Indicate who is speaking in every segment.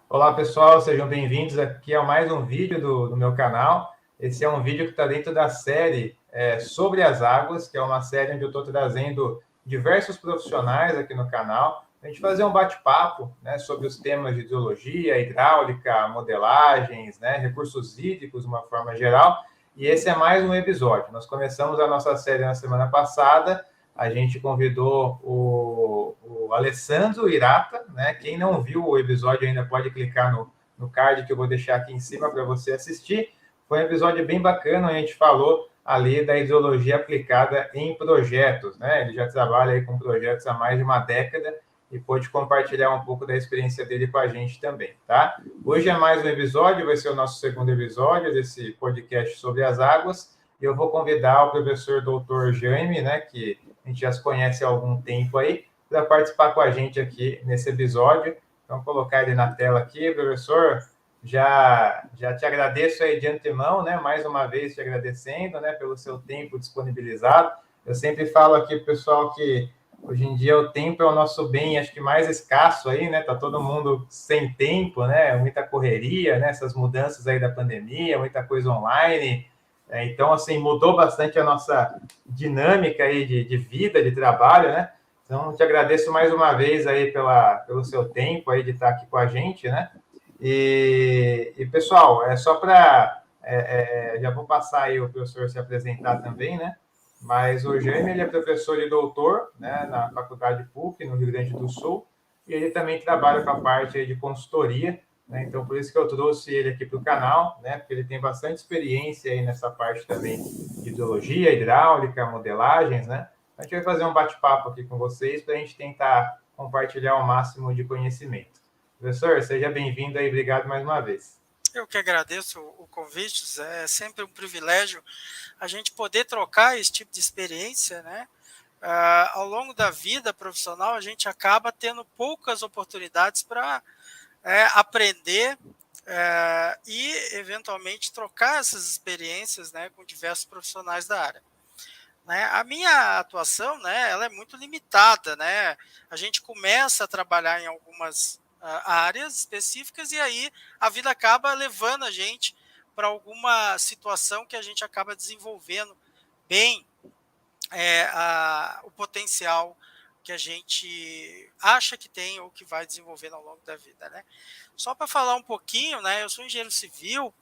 Speaker 1: Olá pessoal, sejam bem-vindos aqui a mais um vídeo do meu canal. Esse é um vídeo que está dentro da série Sobre as Águas, que é uma série onde eu estou trazendo diversos profissionais aqui no canal, a gente fazer um bate-papo, né, sobre os temas de hidrologia, hidráulica, modelagens, né, recursos hídricos de uma forma geral. E esse é mais um episódio. Nós começamos a nossa série na semana passada. A gente convidou o Alessandro Irata, né? Quem não viu o episódio ainda pode clicar no card que eu vou deixar aqui em cima para você assistir. Foi um episódio bem bacana, a gente falou ali da hidrologia aplicada em projetos, né? Ele já trabalha aí com projetos há mais de uma década e pôde compartilhar um pouco da experiência dele com a gente também, tá? Hoje é mais um episódio, vai ser o nosso segundo episódio desse podcast sobre as águas, e eu vou convidar o professor doutor Jaime, né, que a gente já se conhece há algum tempo aí, para participar com a gente aqui nesse episódio. Então, colocar ele na tela aqui, professor. Já te agradeço aí de antemão, né? Mais uma vez te agradecendo, né, pelo seu tempo disponibilizado. Eu sempre falo aqui para o pessoal que hoje em dia o tempo é o nosso bem, acho que mais escasso aí, né? Tá todo mundo sem tempo, né? Muita correria, né? Essas mudanças aí da pandemia, muita coisa online. Então, assim, mudou bastante a nossa dinâmica aí de vida, de trabalho, né? Então, te agradeço mais uma vez aí pelo seu tempo aí de estar aqui com a gente, né? E pessoal, é só para... já vou passar aí o professor se apresentar também, né? Mas o Jaime, ele é professor e doutor, né, na Faculdade PUC, no Rio Grande do Sul, e ele também trabalha com a parte aí de consultoria, né? Então, por isso que eu trouxe ele aqui para o canal, né? Porque ele tem bastante experiência aí nessa parte também de hidrologia, hidráulica, modelagens, né? A gente vai fazer um bate-papo aqui com vocês para a gente tentar compartilhar o máximo de conhecimento. Professor, seja bem-vindo aí, obrigado mais uma vez.
Speaker 2: Eu que agradeço o convite, Zé. É sempre um privilégio a gente poder trocar esse tipo de experiência, né? Ao longo da vida profissional, a gente acaba tendo poucas oportunidades para aprender e, eventualmente, trocar essas experiências, né, com diversos profissionais da área. Né? A minha atuação, né, ela é muito limitada, né? A gente começa a trabalhar em algumas áreas específicas e aí a vida acaba levando a gente para alguma situação que a gente acaba desenvolvendo bem o potencial que a gente acha que tem ou que vai desenvolvendo ao longo da vida, né? Só para falar um pouquinho, né? Eu sou engenheiro civil,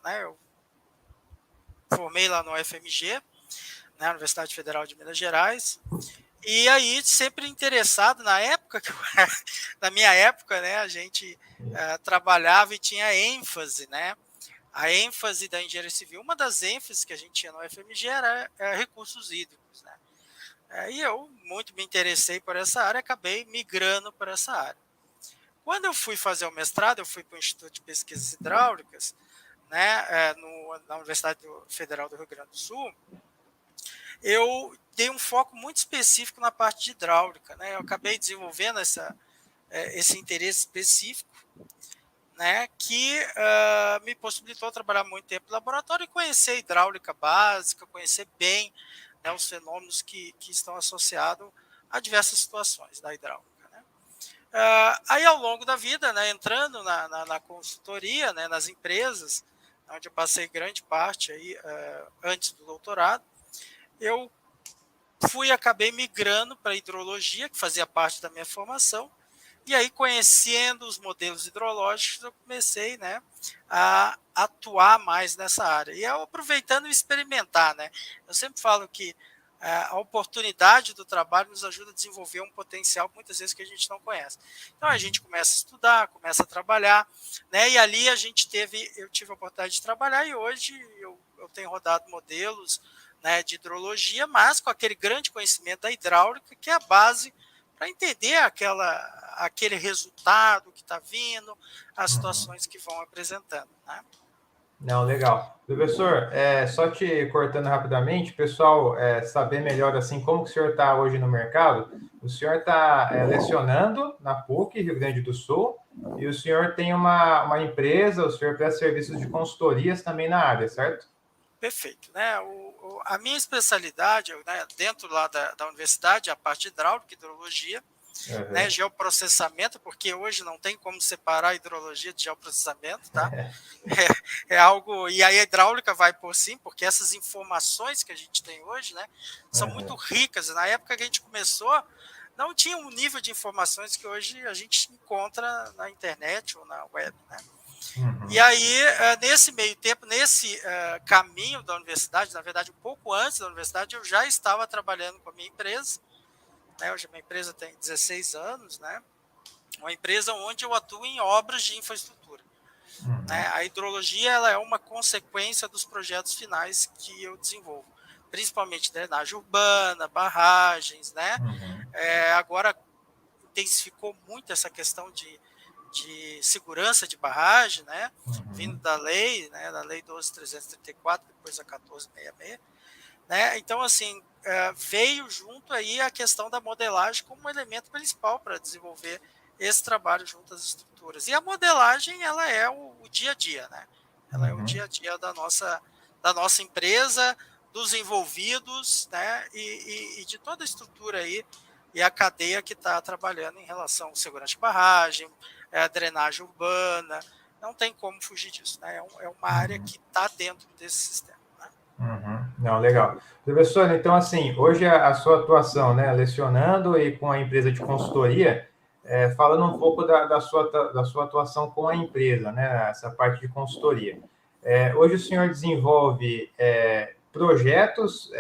Speaker 2: né? Eu formei lá no UFMG, né, Universidade Federal de Minas Gerais. E aí, sempre interessado, na época, na minha época, né, a gente trabalhava e tinha ênfase, né? A ênfase da engenharia civil, uma das ênfases que a gente tinha no UFMG era recursos hídricos, né? E eu muito me interessei por essa área, acabei migrando para essa área. Quando eu fui fazer o mestrado, eu fui para o Instituto de Pesquisas Hidráulicas, né, na Universidade Federal do Rio Grande do Sul. Eu dei um foco muito específico na parte de hidráulica, né? Eu acabei desenvolvendo esse interesse específico, né, que me possibilitou trabalhar muito tempo no laboratório e conhecer a hidráulica básica, conhecer bem, né, os fenômenos que estão associados a diversas situações da hidráulica. Né? Aí, ao longo da vida, né, entrando na consultoria, né, nas empresas, onde eu passei grande parte aí, antes do doutorado, eu acabei migrando para a hidrologia, que fazia parte da minha formação, e aí, conhecendo os modelos hidrológicos, eu comecei, né, a atuar mais nessa área. E eu aproveitando e experimentar, né? Eu sempre falo que a oportunidade do trabalho nos ajuda a desenvolver um potencial, muitas vezes, que a gente não conhece. Então, a gente começa a estudar, começa a trabalhar, né? E ali eu tive a oportunidade de trabalhar e hoje eu tenho rodado modelos, né, de hidrologia, mas com aquele grande conhecimento da hidráulica, que é a base para entender aquele resultado que está vindo, as situações que vão apresentando. Né?
Speaker 1: Não, legal. Professor, só te cortando rapidamente, pessoal, saber melhor assim como que o senhor está hoje no mercado. O senhor está lecionando na PUC, Rio Grande do Sul, e o senhor tem uma empresa, o senhor presta serviços de consultorias também na área, certo?
Speaker 2: Perfeito. Né? A minha especialidade, né, dentro lá da universidade, é a parte de hidráulica e hidrologia, né,
Speaker 1: Uhum.
Speaker 2: geoprocessamento, porque hoje não tem como separar a hidrologia de geoprocessamento, tá? É algo, e aí a hidráulica vai por sim, porque essas informações que a gente tem hoje, né, são muito
Speaker 1: Uhum.
Speaker 2: ricas. Na época que a gente começou, não tinha um nível de informações que hoje a gente encontra na internet ou na web, né? E
Speaker 1: Uhum.
Speaker 2: aí, nesse meio tempo, nesse caminho da universidade, na verdade, um pouco antes da universidade, eu já estava trabalhando com a minha empresa, né? Hoje a minha empresa tem 16 anos, né? Uma empresa onde eu atuo em obras de infraestrutura, né?
Speaker 1: Uhum.
Speaker 2: A hidrologia ela é uma consequência dos projetos finais que eu desenvolvo, principalmente drenagem urbana, barragens, né?
Speaker 1: Uhum.
Speaker 2: Agora intensificou muito essa questão de segurança de barragem, né? Vindo
Speaker 1: Uhum.
Speaker 2: da lei, né? Da lei 12.334, depois a 1466, né? Então, assim, veio junto aí a questão da modelagem como um elemento principal para desenvolver esse trabalho junto às estruturas. E a modelagem, ela é o dia a dia, né? Ela é o
Speaker 1: Uhum.
Speaker 2: dia a dia da nossa empresa, dos envolvidos, né? E de toda a estrutura aí e a cadeia que está trabalhando em relação à segurança de barragem, drenagem urbana. Não tem como fugir disso, né? É uma área
Speaker 1: Uhum.
Speaker 2: que está dentro desse sistema, né?
Speaker 1: Uhum. Não, legal. Professor, então, assim, hoje a sua atuação, né, lecionando e com a empresa de consultoria, falando um pouco da sua atuação com a empresa, né, essa parte de consultoria. Hoje o senhor desenvolve projetos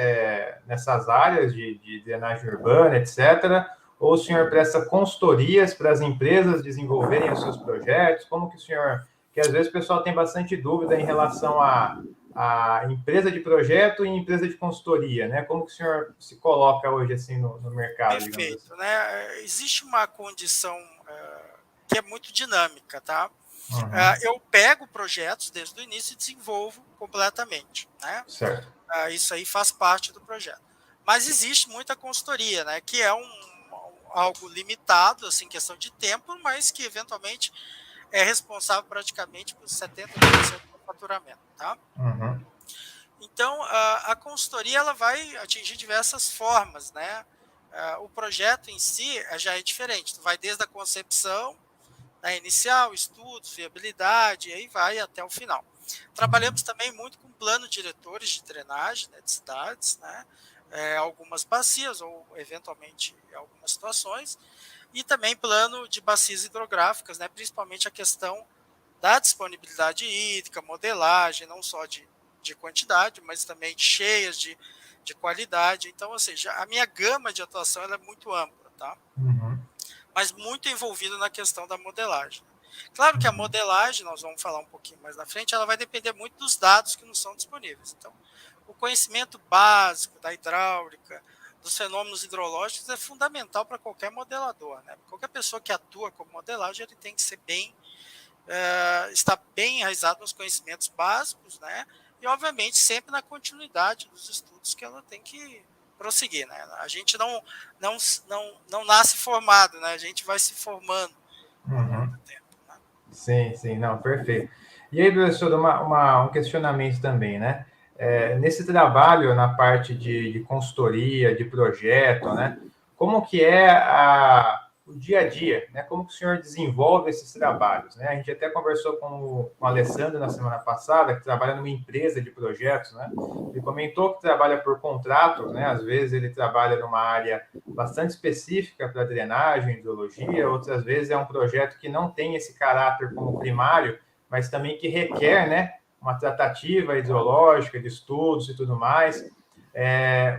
Speaker 1: nessas áreas de drenagem urbana, etc., ou o senhor presta consultorias para as empresas desenvolverem os seus projetos? Como que o senhor... Que às vezes o pessoal tem bastante dúvida em relação a empresa de projeto e empresa de consultoria, né? Como que o senhor se coloca hoje assim no mercado, digamos assim?
Speaker 2: Perfeito, né? Existe uma condição que é muito dinâmica, tá?
Speaker 1: Uhum.
Speaker 2: Eu pego projetos desde o início e desenvolvo completamente, né?
Speaker 1: Certo.
Speaker 2: Isso aí faz parte do projeto. Mas existe muita consultoria, né? Que é algo limitado, assim, questão de tempo, mas que eventualmente é responsável praticamente por 70% do faturamento, tá?
Speaker 1: Uhum.
Speaker 2: Então, a consultoria ela vai atingir diversas formas, né? O projeto em si já é diferente. Tu vai desde a concepção, né, inicial, estudos, viabilidade, e aí vai até o final.
Speaker 1: Uhum.
Speaker 2: Trabalhamos também muito com plano diretores de drenagem, né, de cidades, né? Algumas bacias ou eventualmente algumas situações, e também plano de bacias hidrográficas, né, principalmente a questão da disponibilidade hídrica, modelagem, não só de quantidade, mas também de cheias, de qualidade. Então, ou seja, a minha gama de atuação ela é muito ampla, tá?
Speaker 1: Uhum.
Speaker 2: Mas muito envolvido na questão da modelagem. Claro que a
Speaker 1: Uhum.
Speaker 2: modelagem, nós vamos falar um pouquinho mais na frente, ela vai depender muito dos dados que nos são disponíveis. Então, o conhecimento básico da hidráulica, dos fenômenos hidrológicos é fundamental para qualquer modelador, né? Qualquer pessoa que atua como modelagem, ele tem que ser está bem enraizado nos conhecimentos básicos, né? E obviamente sempre na continuidade dos estudos que ela tem que prosseguir, né? A gente não nasce formado, né? A gente vai se formando ao longo
Speaker 1: Uhum.
Speaker 2: do tempo, né?
Speaker 1: Sim, sim, não, perfeito. E aí, professor, um questionamento também, né? Nesse trabalho na parte de consultoria, de projeto, né? Como que é o dia a dia, né? Como que o senhor desenvolve esses trabalhos, né? A gente até conversou com o Alessandro na semana passada, que trabalha numa empresa de projetos, né? Ele comentou que trabalha por contrato, né? Às vezes ele trabalha numa área bastante específica para drenagem, hidrologia, outras vezes é um projeto que não tem esse caráter como primário, mas também que requer, né, uma tratativa hidrológica, de estudos e tudo mais.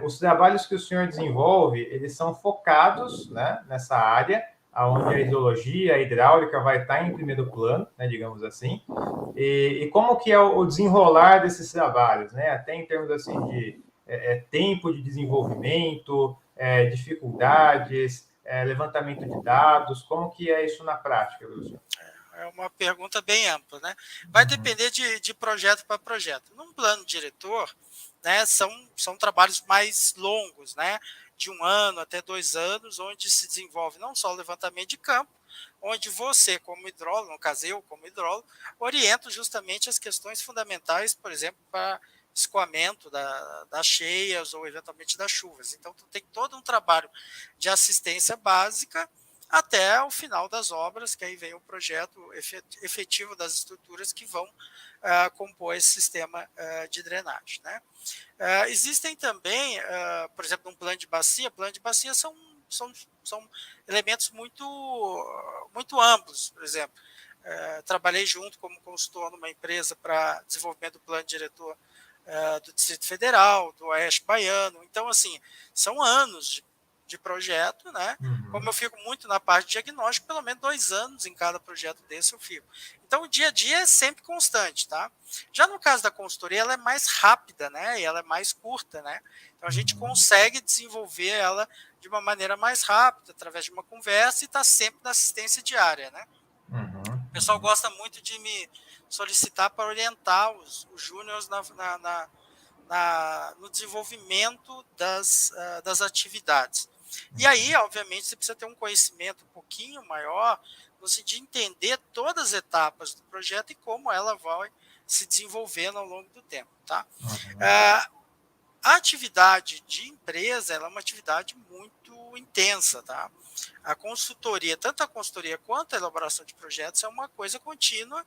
Speaker 1: Os trabalhos que o senhor desenvolve, eles são focados, né, nessa área, onde a hidrologia, a hidráulica vai estar em primeiro plano, né, digamos assim, e como que é o desenrolar desses trabalhos, né, até em termos assim de tempo de desenvolvimento, dificuldades, levantamento de dados, como que é isso na prática, professor?
Speaker 2: É uma pergunta bem ampla, né? Vai
Speaker 1: Uhum.
Speaker 2: depender de projeto para projeto. Num plano diretor, né, são trabalhos mais longos, né? De 1 ano até 2 anos, onde se desenvolve não só o levantamento de campo, onde você, como hidrólogo, no caso eu, como hidrólogo, oriento justamente as questões fundamentais, por exemplo, para escoamento das cheias ou eventualmente das chuvas. Então, tu tem todo um trabalho de assistência básica, até o final das obras, que aí vem o projeto efetivo das estruturas que vão compor esse sistema de drenagem, né? Existem também, por exemplo, um plano de bacia são elementos muito amplos, por exemplo. Trabalhei junto como consultor numa empresa para desenvolvimento do plano diretor do Distrito Federal, do Oeste Baiano. Então, assim, são anos de projeto, né? Como eu fico muito na parte de diagnóstico, pelo menos 2 anos em cada projeto desse eu fico. Então, o dia a dia é sempre constante, tá? Já no caso da consultoria, ela é mais rápida, né? E ela é mais curta, né? Então, a gente consegue desenvolver ela de uma maneira mais rápida, através de uma conversa, e está sempre na assistência diária, né? O pessoal gosta muito de me solicitar para orientar os júniores no desenvolvimento das atividades. E aí, obviamente, você precisa ter um conhecimento um pouquinho maior, no sentido de entender todas as etapas do projeto e como ela vai se desenvolvendo ao longo do tempo. Tá? A atividade de empresa ela é uma atividade muito intensa. Tá? A consultoria, tanto a consultoria quanto a elaboração de projetos, é uma coisa contínua,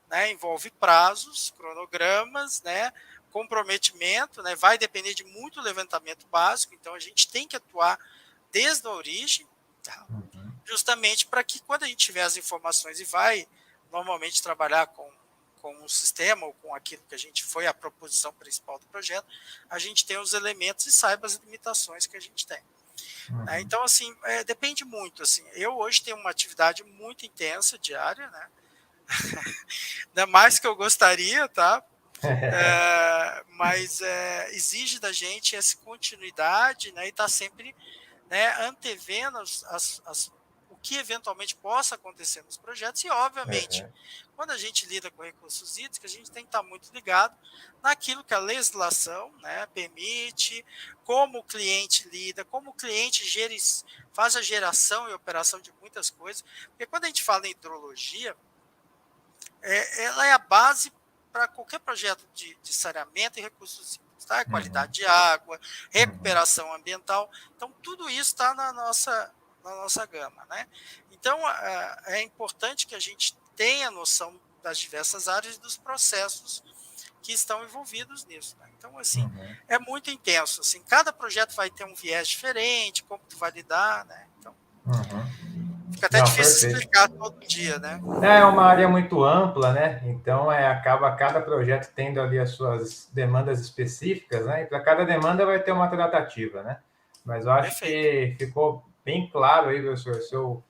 Speaker 2: né? Envolve prazos, cronogramas, né? Comprometimento, né? Vai depender de muito levantamento básico, então a gente tem que atuar desde a origem, tá? Justamente para que quando a gente tiver as informações e vai normalmente trabalhar com um sistema ou com aquilo que a gente foi a proposição principal do projeto, a gente tem os elementos e saiba as limitações que a gente tem. Então, assim, depende muito. Assim, eu hoje tenho uma atividade muito intensa diária, né? Ainda mais que eu gostaria, tá? Mas exige da gente essa continuidade, né? E tá sempre, né, antevendo o que eventualmente possa acontecer nos projetos. E, obviamente, quando a gente lida com recursos hídricos, a gente tem que estar muito ligado naquilo que a legislação, né, permite, como o cliente lida, como o cliente faz a geração e operação de muitas coisas. Porque quando a gente fala em hidrologia, ela é a base para qualquer projeto de saneamento e recursos hídricos, tá? Qualidade de água, recuperação ambiental. Então, tudo isso está na nossa gama, né? Então, é importante que a gente tenha noção das diversas áreas e dos processos que estão envolvidos nisso. Né? Então, assim, é muito intenso. Assim, cada projeto vai ter um viés diferente, como tu vai lidar, né? Então, fica até difícil explicar todo dia, né?
Speaker 1: É uma área muito ampla, né? Então acaba cada projeto tendo ali as suas demandas específicas, né? E para cada demanda vai ter uma tratativa, né? Mas eu acho que ficou bem claro aí, professor,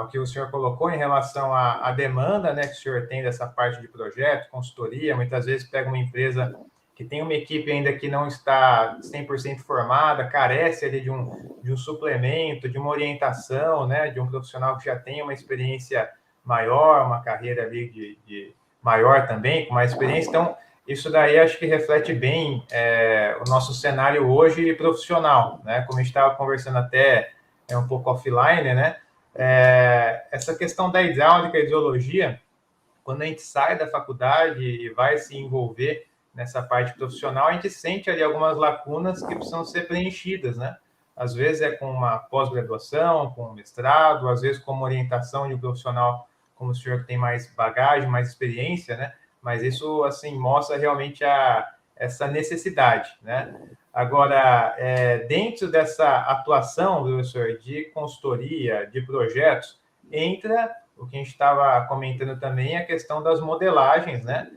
Speaker 1: o que o senhor colocou em relação à demanda, né, que o senhor tem dessa parte de projeto, consultoria. Muitas vezes pega uma empresa que tem uma equipe ainda que não está 100% formada, carece ali de um suplemento, de uma orientação, né, de um profissional que já tem uma experiência maior, uma carreira ali de maior também, com mais experiência. Então, isso daí acho que reflete bem o nosso cenário hoje profissional, né? Como a gente estava conversando até um pouco offline, né? Essa questão da hidráulica e hidrologia, quando a gente sai da faculdade e vai se envolver nessa parte profissional, a gente sente ali algumas lacunas que precisam ser preenchidas, né? Às vezes é com uma pós-graduação, com um mestrado, às vezes com uma orientação de um profissional como o senhor que tem mais bagagem, mais experiência, né? Mas isso, assim, mostra realmente essa necessidade, né? Agora, dentro dessa atuação, professor, de consultoria, de projetos, entra o que a gente estava comentando também, a questão das modelagens, né?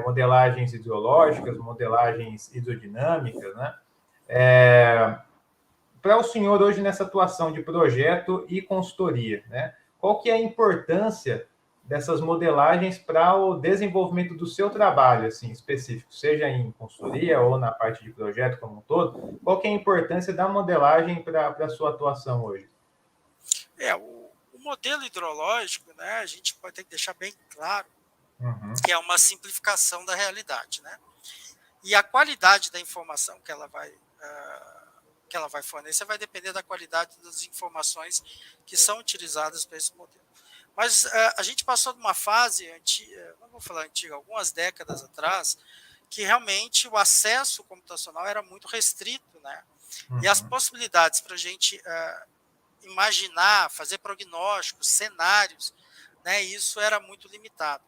Speaker 1: Modelagens hidrológicas, modelagens hidrodinâmicas, né? Para o senhor hoje nessa atuação de projeto e consultoria, né? Qual que é a importância dessas modelagens para o desenvolvimento do seu trabalho, assim, específico, seja em consultoria ou na parte de projeto como um todo? Qual que é a importância da modelagem para a sua atuação hoje?
Speaker 2: O modelo hidrológico, né, a gente pode ter que deixar bem claro que é uma simplificação da realidade, né? E a qualidade da informação que ela vai fornecer vai depender da qualidade das informações que são utilizadas para esse modelo. Mas a gente passou de uma fase antiga, não vou falar antiga, algumas décadas atrás, que realmente o acesso computacional era muito restrito, né? E as possibilidades para a gente imaginar, fazer prognósticos, cenários, né, isso era muito limitado.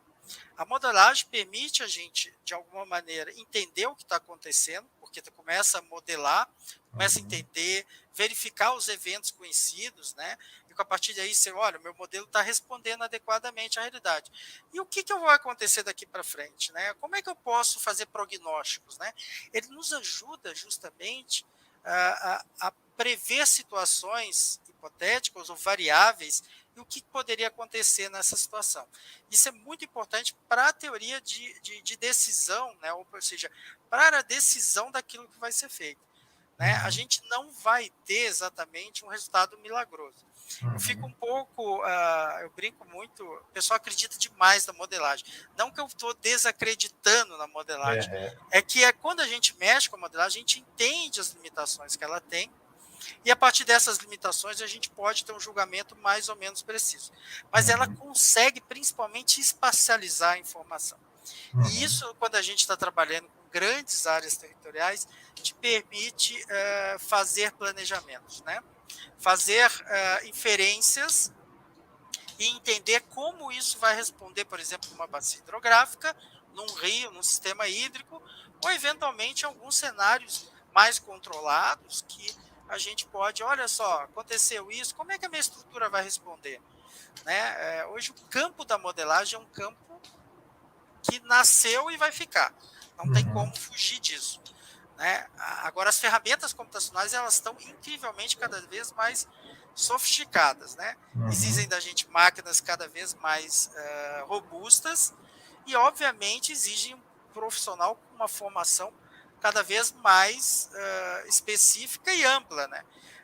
Speaker 2: A modelagem permite a gente, de alguma maneira, entender o que está acontecendo, porque tu começa a modelar, começa a entender, verificar os eventos conhecidos, né? E a partir daí você, olha, o meu modelo está respondendo adequadamente à realidade. E o que vai acontecer daqui para frente, né? Como é que eu posso fazer prognósticos, né? Ele nos ajuda justamente a prever situações hipotéticas ou variáveis e o que poderia acontecer nessa situação. Isso é muito importante para a teoria de decisão, né? Ou seja, para a decisão daquilo que vai ser feito. Né? A gente não vai ter exatamente um resultado milagroso. Eu fico um pouco, eu brinco muito, o pessoal acredita demais na modelagem. Não que eu estou desacreditando na modelagem, é que quando a gente mexe com a modelagem, a gente entende as limitações que ela tem, e a partir dessas limitações a gente pode ter um julgamento mais ou menos preciso. Mas ela consegue principalmente espacializar a informação. E isso, quando a gente está trabalhando com grandes áreas territoriais, te permite fazer planejamentos, né? Fazer inferências e entender como isso vai responder, por exemplo, numa bacia hidrográfica, num rio, num sistema hídrico, ou eventualmente em alguns cenários mais controlados que a gente pode, olha só, aconteceu isso, como é que a minha estrutura vai responder? Né? Hoje o campo da modelagem é um campo que nasceu e vai ficar. Não tem como fugir disso. Né? Agora, as ferramentas computacionais elas estão incrivelmente cada vez mais sofisticadas. Né? Exigem da gente máquinas cada vez mais robustas e, obviamente, exigem um profissional com uma formação cada vez mais específica e ampla. Né?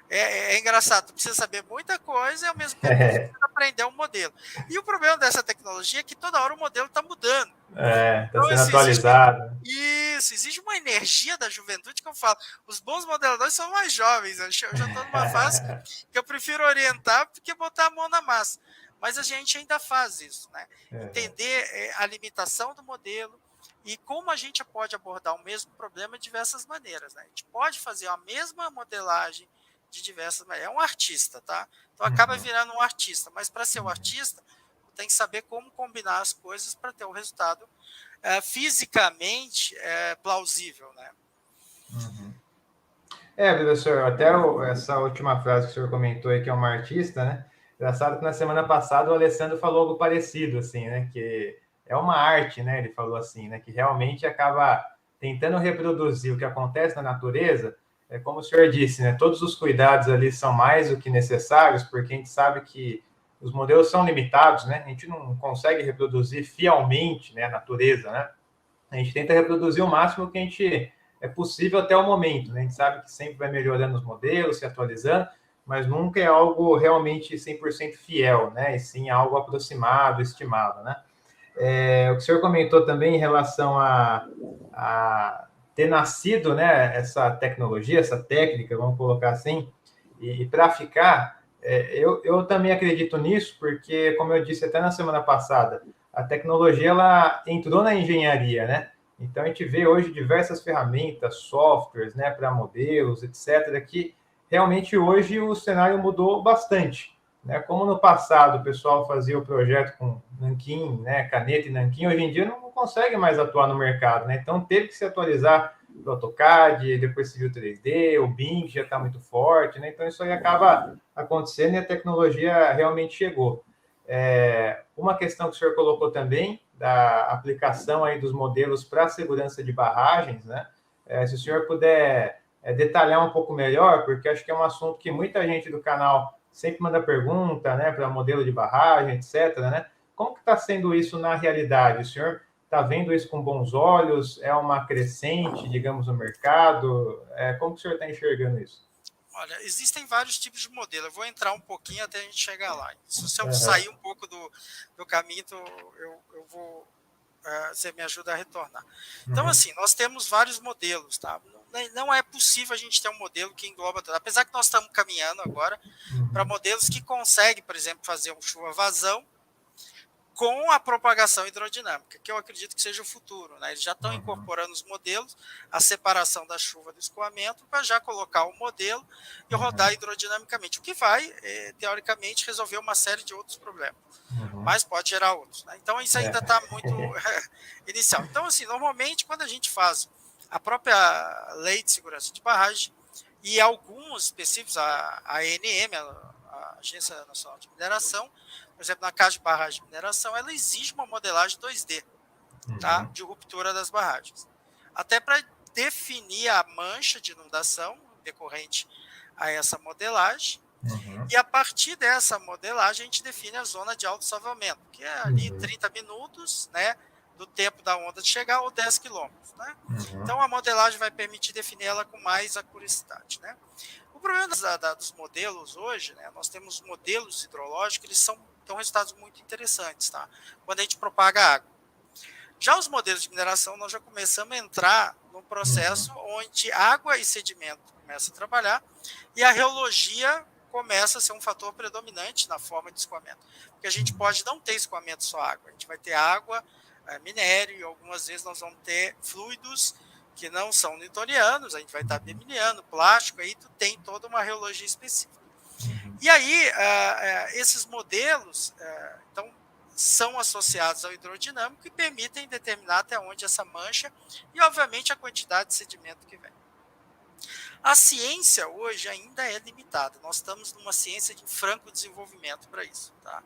Speaker 2: É engraçado, tu precisa saber muita coisa e, ao mesmo tempo, precisa aprender um modelo. E o problema dessa tecnologia é que toda hora o modelo está mudando.
Speaker 1: Está sendo atualizado.
Speaker 2: Isso, exige uma energia da juventude que eu falo. Os bons modeladores são mais jovens. Eu já estou numa fase que eu prefiro orientar do que botar a mão na massa. Mas a gente ainda faz isso, né? Entender a limitação do modelo e como a gente pode abordar o mesmo problema de diversas maneiras. Né? A gente pode fazer a mesma modelagem de diversas maneiras. É um artista, tá? Então acaba virando um artista. Mas para ser um artista, tem que saber como combinar as coisas para ter um resultado fisicamente plausível, né?
Speaker 1: Professor, até essa última frase que o senhor comentou aí, que é uma artista, né? Engraçado que na semana passada o Alessandro falou algo parecido, assim, né? Que é uma arte, né? Ele falou assim, né? Que realmente acaba tentando reproduzir o que acontece na natureza. Como o senhor disse, né? Todos os cuidados ali são mais do que necessários, porque a gente sabe que os modelos são limitados, né? A gente não consegue reproduzir fielmente, né, a natureza, né? A gente tenta reproduzir o máximo que a gente é possível até o momento, né? A gente sabe que sempre vai melhorando os modelos, se atualizando, mas nunca é algo realmente 100% fiel, né? E sim algo aproximado, estimado, né? O que o senhor comentou também em relação a ter nascido, né, essa tecnologia, essa técnica, vamos colocar assim, e para ficar, eu também acredito nisso, porque, como eu disse até na semana passada, a tecnologia ela entrou na engenharia, né? Então a gente vê hoje diversas ferramentas, softwares, né, para modelos, etc., que realmente hoje o cenário mudou bastante. Né? Como no passado o pessoal fazia o projeto com nanquim, né, caneta e nanquim, hoje em dia não consegue mais atuar no mercado. Né? Então teve que se atualizar o AutoCAD, depois se viu 3D, o BIM já está muito forte, né? Então isso aí acaba acontecendo e a tecnologia realmente chegou. Uma questão que o senhor colocou também, da aplicação aí dos modelos para a segurança de barragens, né? Se o senhor puder detalhar um pouco melhor, porque acho que é um assunto que muita gente do canal sempre manda pergunta, né, para modelo de barragem, etc., né? Como que está sendo isso na realidade? O senhor está vendo isso com bons olhos? É uma crescente, digamos, no mercado? Como que o senhor está enxergando isso?
Speaker 2: Olha, existem vários tipos de modelo. Eu vou entrar um pouquinho até a gente chegar lá. Se eu sair um pouco do caminho, eu vou. Você me ajuda a retornar. Então, assim, nós temos vários modelos, tá? Não é possível a gente ter um modelo que engloba tudo. Apesar que nós estamos caminhando agora para modelos que conseguem, por exemplo, fazer um chuva-vazão com a propagação hidrodinâmica, que eu acredito que seja o futuro, né? Eles já estão incorporando os modelos, a separação da chuva do escoamento, para já colocar o modelo e rodar hidrodinamicamente, o que vai, teoricamente, resolver uma série de outros problemas, mas pode gerar outros, né? Então, isso ainda está muito inicial. Então, assim, normalmente, quando a gente faz a própria Lei de Segurança de Barragem e alguns específicos, a ANM, a Agência Nacional de Mineração, por exemplo, na Casa de Barragem de Mineração, ela exige uma modelagem 2D, tá? De ruptura das barragens. Até para definir a mancha de inundação decorrente a essa modelagem. E a partir dessa modelagem, a gente define a zona de autossalvamento, que é ali 30 minutos, né, do tempo da onda de chegar, ou 10 quilômetros. Né? Então, a modelagem vai permitir definir ela com mais acuracidade. Né? O problema dos modelos hoje, né, nós temos modelos hidrológicos, eles dão resultados muito interessantes, tá? Quando a gente propaga água. Já os modelos de mineração, nós já começamos a entrar no processo onde água e sedimento começam a trabalhar e a reologia começa a ser um fator predominante na forma de escoamento. Porque a gente pode não ter escoamento só água, a gente vai ter água, minério, e algumas vezes nós vamos ter fluidos que não são newtonianos, a gente vai estar bemiliano, plástico, aí tu tem toda uma reologia específica. E aí, esses modelos, então, são associados ao hidrodinâmico e permitem determinar até onde essa mancha e, obviamente, a quantidade de sedimento que vem. A ciência hoje ainda é limitada. Nós estamos numa ciência de franco desenvolvimento para isso. Tá?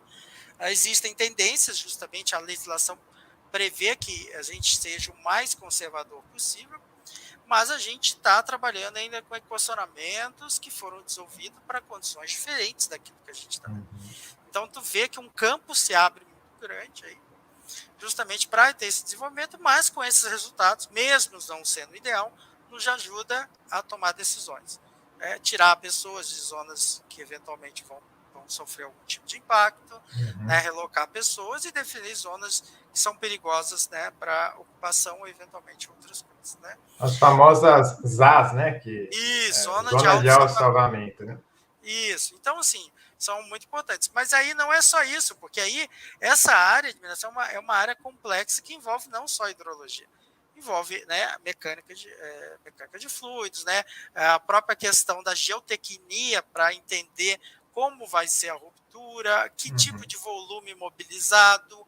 Speaker 2: Existem tendências, justamente a legislação prevê que a gente seja o mais conservador possível, mas a gente está trabalhando ainda com equacionamentos que foram desenvolvidos para condições diferentes daquilo que a gente está vendo. Então, tu vê que um campo se abre muito grande aí, justamente para ter esse desenvolvimento, mas com esses resultados, mesmo não sendo ideal, nos ajuda a tomar decisões. Tirar pessoas de zonas que eventualmente vão sofrer algum tipo de impacto, né, relocar pessoas e definir zonas que são perigosas, né, para ocupação ou eventualmente outras coisas. Né?
Speaker 1: As famosas ZAS, né?
Speaker 2: Zona
Speaker 1: de autossalvamento. Né?
Speaker 2: Isso. Então, assim, são muito importantes. Mas aí não é só isso, porque aí essa área de mineração é uma área complexa que envolve não só hidrologia, envolve, né, mecânica de fluidos, né, a própria questão da geotecnia para entender como vai ser a ruptura, que tipo de volume mobilizado,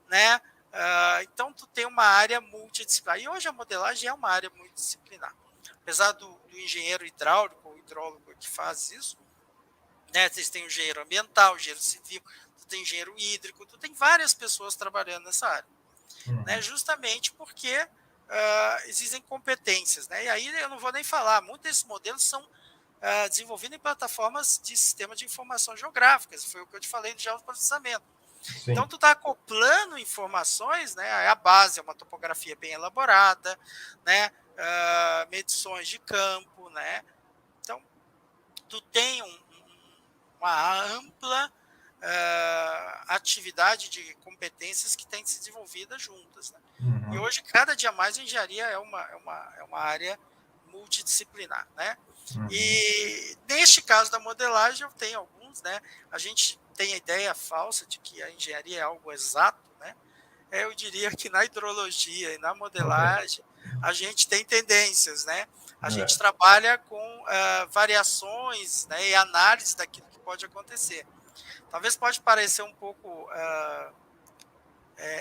Speaker 2: né? Então, tu tem uma área multidisciplinar. E hoje a modelagem é uma área multidisciplinar. Apesar do engenheiro hidráulico, o hidrólogo que faz isso, né? Vocês têm o engenheiro ambiental, o engenheiro civil, tu tem engenheiro hídrico, tu tem várias pessoas trabalhando nessa área. Né? Justamente porque existem competências. Né? E aí eu não vou nem falar, muitos desses modelos são desenvolvido em plataformas de sistema de informação geográficas, foi o que eu te falei do geoprocessamento. Sim. Então, tu está acoplando informações, né? A base é uma topografia bem elaborada, né? Medições de campo, né? Então, tu tem uma ampla atividade de competências que tem que ser desenvolvida juntas. Né? E hoje, cada dia mais, a engenharia é uma área multidisciplinar, né? E neste caso da modelagem, eu tenho alguns, né? A gente tem a ideia falsa de que a engenharia é algo exato, né? Eu diria que na hidrologia e na modelagem a gente tem tendências, né? A gente trabalha com variações, né, e análise daquilo que pode acontecer. Talvez pode parecer um pouco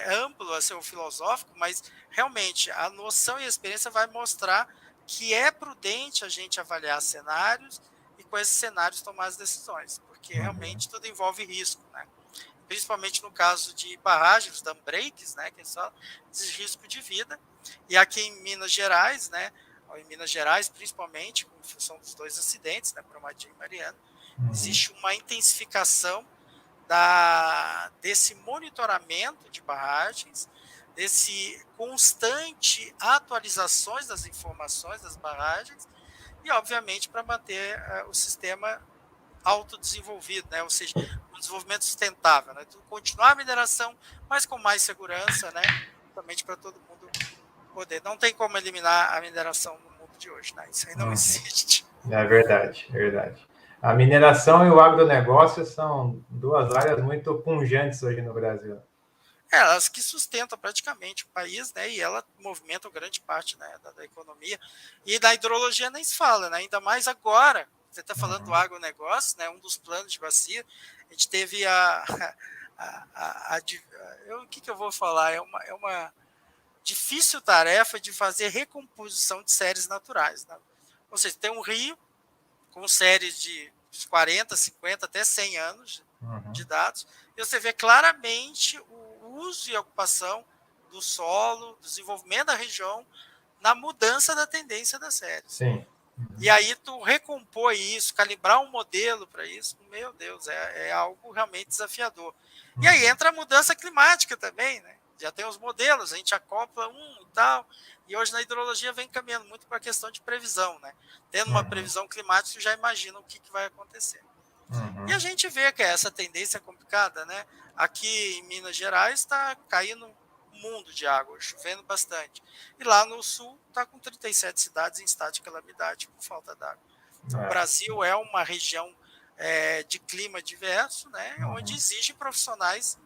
Speaker 2: amplo, assim, ou filosófico, mas realmente a noção e a experiência vai mostrar que é prudente a gente avaliar cenários e com esses cenários tomar as decisões, porque realmente tudo envolve risco, né? Principalmente no caso de barragens, dam breaks, né, que é só esse risco de vida. E aqui em Minas Gerais, né, principalmente, em função dos dois acidentes, né, Brumadinho e Mariana, existe uma intensificação desse monitoramento de barragens, desse constante atualizações das informações das barragens e, obviamente, para manter o sistema autodesenvolvido, né? Ou seja, um desenvolvimento sustentável, né? Continuar a mineração, mas com mais segurança, né? Também para todo mundo poder. Não tem como eliminar a mineração no mundo de hoje, né? Isso aí não existe.
Speaker 1: É verdade, é verdade. A mineração e o agronegócio são duas áreas muito pujantes hoje no Brasil.
Speaker 2: elas que sustentam praticamente o país, né, e ela movimenta grande parte, né, da economia. E da hidrologia nem se fala, né, ainda mais agora, você está falando do agronegócio, né, um dos planos de bacia, a gente teve o que eu vou falar? É uma difícil tarefa de fazer recomposição de séries naturais. Né? Ou seja, tem um rio com séries de 40, 50, até 100 anos de dados, e você vê claramente o uso e ocupação do solo, desenvolvimento da região, na mudança da tendência das séries.
Speaker 1: Sim.
Speaker 2: E aí tu recompor isso, calibrar um modelo para isso, meu Deus, é algo realmente desafiador. E aí entra a mudança climática também, né? Já tem os modelos, a gente acopla um e tal, e hoje na hidrologia vem caminhando muito para a questão de previsão, né? Tendo uma previsão climática, você já imagina o que vai acontecer. E a gente vê que essa tendência complicada, né? Aqui em Minas Gerais está caindo um mundo de água, chovendo bastante. E lá no sul está com 37 cidades em estado de calamidade por falta d'água. Então, o Brasil é uma região de clima diverso, né? Onde exige profissionais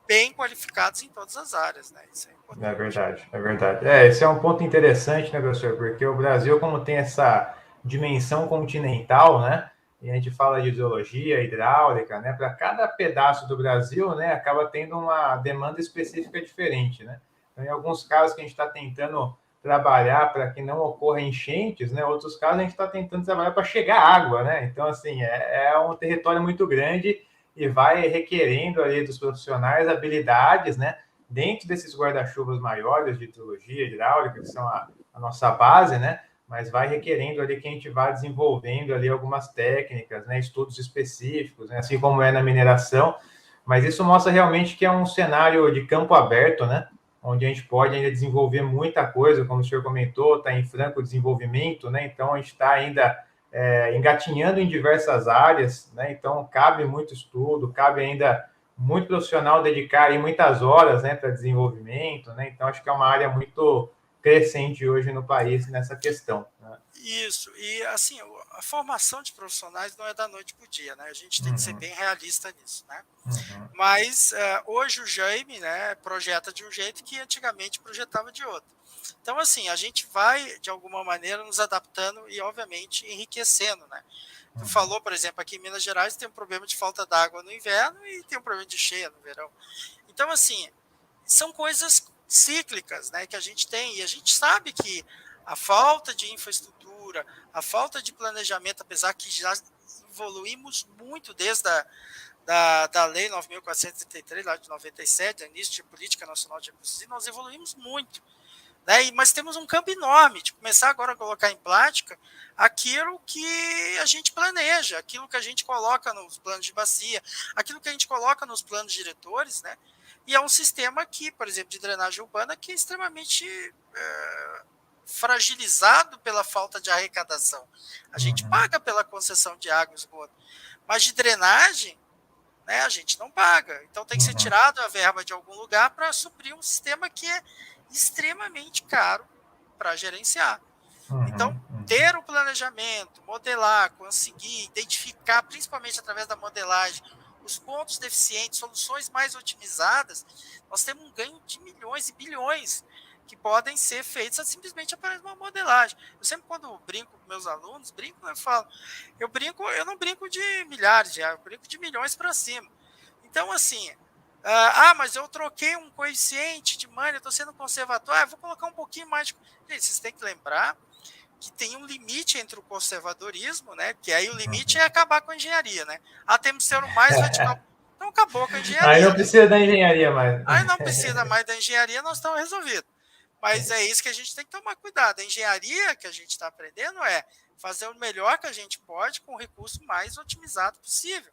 Speaker 2: bem qualificados em todas as áreas, né? Isso é importante.
Speaker 1: É verdade, é verdade. Esse é um ponto interessante, né, professor? Porque o Brasil, como tem essa dimensão continental, né? E a gente fala de hidrologia, hidráulica, né? Para cada pedaço do Brasil, né? Acaba tendo uma demanda específica diferente, né? Então, em alguns casos que a gente está tentando trabalhar para que não ocorra enchentes, né? Outros casos a gente está tentando trabalhar para chegar água, né? Então, assim, é um território muito grande e vai requerendo ali dos profissionais habilidades, né? Dentro desses guarda-chuvas maiores de hidrologia, hidráulica, que são a nossa base, né? Mas vai requerendo ali que a gente vá desenvolvendo ali algumas técnicas, né? Estudos específicos, né? Assim como é na mineração. Mas isso mostra realmente que é um cenário de campo aberto, né? Onde a gente pode ainda desenvolver muita coisa, como o senhor comentou, está em franco desenvolvimento, né? Então a gente está ainda engatinhando em diversas áreas, né? Então cabe muito estudo, cabe ainda muito profissional dedicar aí muitas horas, né, para desenvolvimento, né? Então acho que é uma área muito crescente hoje no país nessa questão. Né?
Speaker 2: Isso, e assim, a formação de profissionais não é da noite para o dia, né? A gente tem que ser bem realista nisso, né? Mas hoje o Jaime, né, projeta de um jeito que antigamente projetava de outro. Então, assim, a gente vai, de alguma maneira, nos adaptando e, obviamente, enriquecendo, né? Tu falou, por exemplo, aqui em Minas Gerais tem um problema de falta d'água no inverno e tem um problema de cheia no verão. Então, assim, são coisas cíclicas, né, que a gente tem, e a gente sabe que a falta de infraestrutura, a falta de planejamento, apesar que já evoluímos muito desde da Lei 9.433, lá de 97, início de Política Nacional de Recursos, e nós evoluímos muito. Né? Mas temos um campo enorme de começar agora a colocar em prática aquilo que a gente planeja, aquilo que a gente coloca nos planos de bacia, aquilo que a gente coloca nos planos diretores, né? E é um sistema que, por exemplo, de drenagem urbana, que é extremamente fragilizado pela falta de arrecadação. A gente paga pela concessão de água e esgoto, mas de drenagem, né, a gente não paga. Então tem que ser tirado a verba de algum lugar para suprir um sistema que é extremamente caro para gerenciar. Então, ter o planejamento, modelar, conseguir identificar, principalmente através da modelagem, os pontos deficientes, soluções mais otimizadas, nós temos um ganho de milhões e bilhões que podem ser feitos simplesmente através de uma modelagem. Eu sempre, quando brinco com meus alunos, eu falo, eu não brinco de milhares de reais, eu brinco de milhões para cima. Então, assim, mas eu troquei um coeficiente de money, eu estou sendo conservador, vou colocar um pouquinho mais de... Gente, vocês têm que lembrar que tem um limite entre o conservadorismo, né? Que aí o limite é acabar com a engenharia, né? Temos que ser o mais radical. Então acabou com a engenharia.
Speaker 1: Aí não precisa da engenharia mais.
Speaker 2: Aí não precisa mais da engenharia, nós estamos resolvidos. Mas é isso que a gente tem que tomar cuidado. A engenharia que a gente está aprendendo é fazer o melhor que a gente pode com o recurso mais otimizado possível.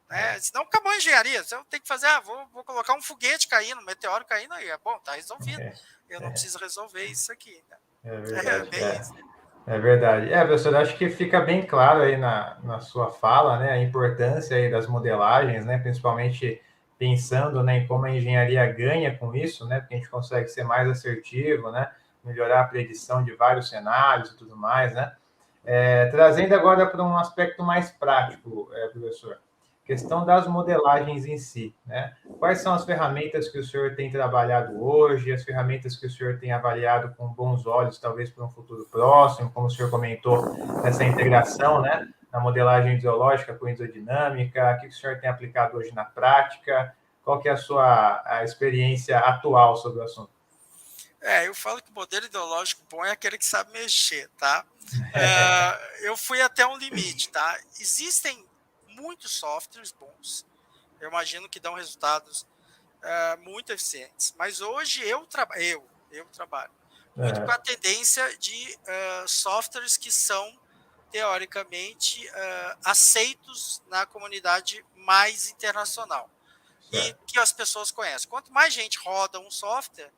Speaker 2: Né? Senão acabou a engenharia. Você tem que fazer, vou colocar um foguete caindo, um meteoro caindo aí. Bom, está resolvido. Eu não preciso resolver isso aqui. Né?
Speaker 1: É verdade. É verdade. Professor, acho que fica bem claro aí na sua fala, né, a importância aí das modelagens, né, principalmente pensando, né, em como a engenharia ganha com isso, né, porque a gente consegue ser mais assertivo, né, melhorar a predição de vários cenários e tudo mais, né. Trazendo agora para um aspecto mais prático, professor, questão das modelagens em si, né? Quais são as ferramentas que o senhor tem trabalhado hoje, as ferramentas que o senhor tem avaliado com bons olhos, talvez para um futuro próximo, como o senhor comentou, essa integração, né, na modelagem ideológica com isodinâmica, o que o senhor tem aplicado hoje na prática, qual que é a experiência atual sobre o assunto?
Speaker 2: Eu falo que o modelo ideológico bom é aquele que sabe mexer, tá? Eu fui até um limite, tá? Existem muitos softwares bons, eu imagino que dão resultados muito eficientes, mas hoje eu trabalho muito com a tendência de softwares que são, teoricamente, aceitos na comunidade mais internacional e que as pessoas conhecem. Quanto mais gente roda um software,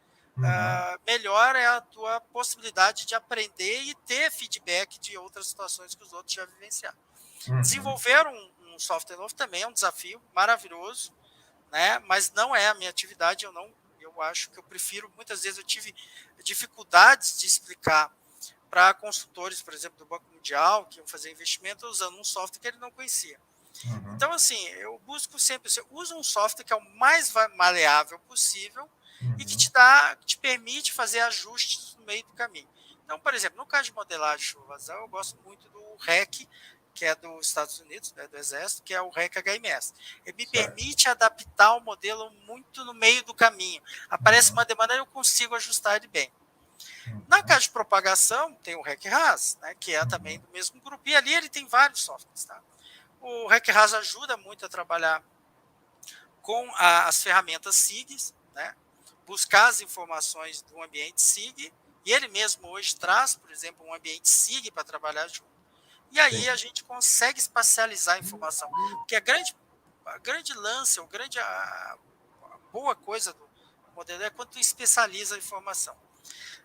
Speaker 2: melhor é a tua possibilidade de aprender e ter feedback de outras situações que os outros já vivenciaram. Desenvolver um software novo também é um desafio maravilhoso, né? Mas não é a minha atividade. Eu acho que eu prefiro, muitas vezes eu tive dificuldades de explicar para consultores, por exemplo, do Banco Mundial, que iam fazer investimento usando um software que ele não conhecia. Então, assim, eu busco sempre, você usa um software que é o mais maleável possível e que te permite fazer ajustes no meio do caminho. Então, por exemplo, no caso de modelagem de chuva vazão, eu gosto muito do REC, que é dos Estados Unidos, né, do Exército, que é o REC HMS. Ele me permite adaptar o modelo muito no meio do caminho. Aparece uma demanda e eu consigo ajustar ele bem. Na casa de propagação, tem o REC-RAS, né, que é também do mesmo grupo, e ali ele tem vários softwares. Tá? O REC-RAS ajuda muito a trabalhar com as ferramentas SIGs, né, buscar as informações do ambiente SIG, e ele mesmo hoje traz, por exemplo, um ambiente SIG para trabalhar junto. E aí a gente consegue espacializar a informação. Porque a grande lance, a boa coisa do modelo é quando tu especializa a informação.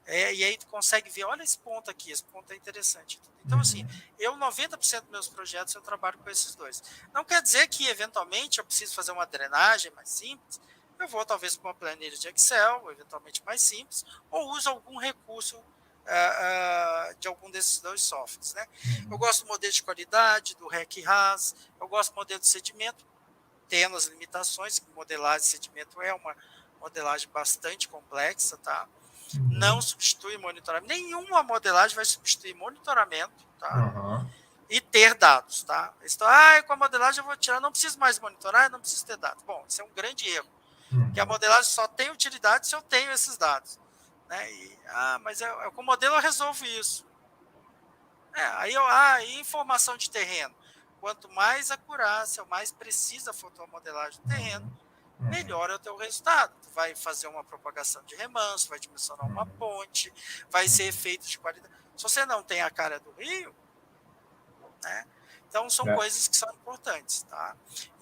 Speaker 2: E aí tu consegue ver, olha esse ponto aqui, esse ponto é interessante. Então, assim, 90% dos meus projetos eu trabalho com esses dois. Não quer dizer que, eventualmente, eu preciso fazer uma drenagem mais simples, eu vou talvez para uma planilha de Excel, eventualmente mais simples, ou uso algum recurso de algum desses dois softwares. Né? Eu gosto do modelo de qualidade, do REC-RAS, eu gosto do modelo de sedimento, tendo as limitações, que modelagem de sedimento é uma modelagem bastante complexa, tá? Não substitui monitoramento, nenhuma modelagem vai substituir monitoramento, tá? E ter dados, tá? Então, com a modelagem eu vou tirar, não preciso mais monitorar, não preciso ter dados. Bom, isso é um grande erro, porque a modelagem só tem utilidade se eu tenho esses dados. Né? Mas com o modelo eu resolvo isso. E informação de terreno. Quanto mais acurácia, mais precisa for a tua modelagem do terreno, melhor é o teu resultado. Tu vai fazer uma propagação de remanso, vai dimensionar uma ponte, vai ser efeitos de qualidade. Se você não tem a cara do rio, né? Então são coisas que são importantes, tá?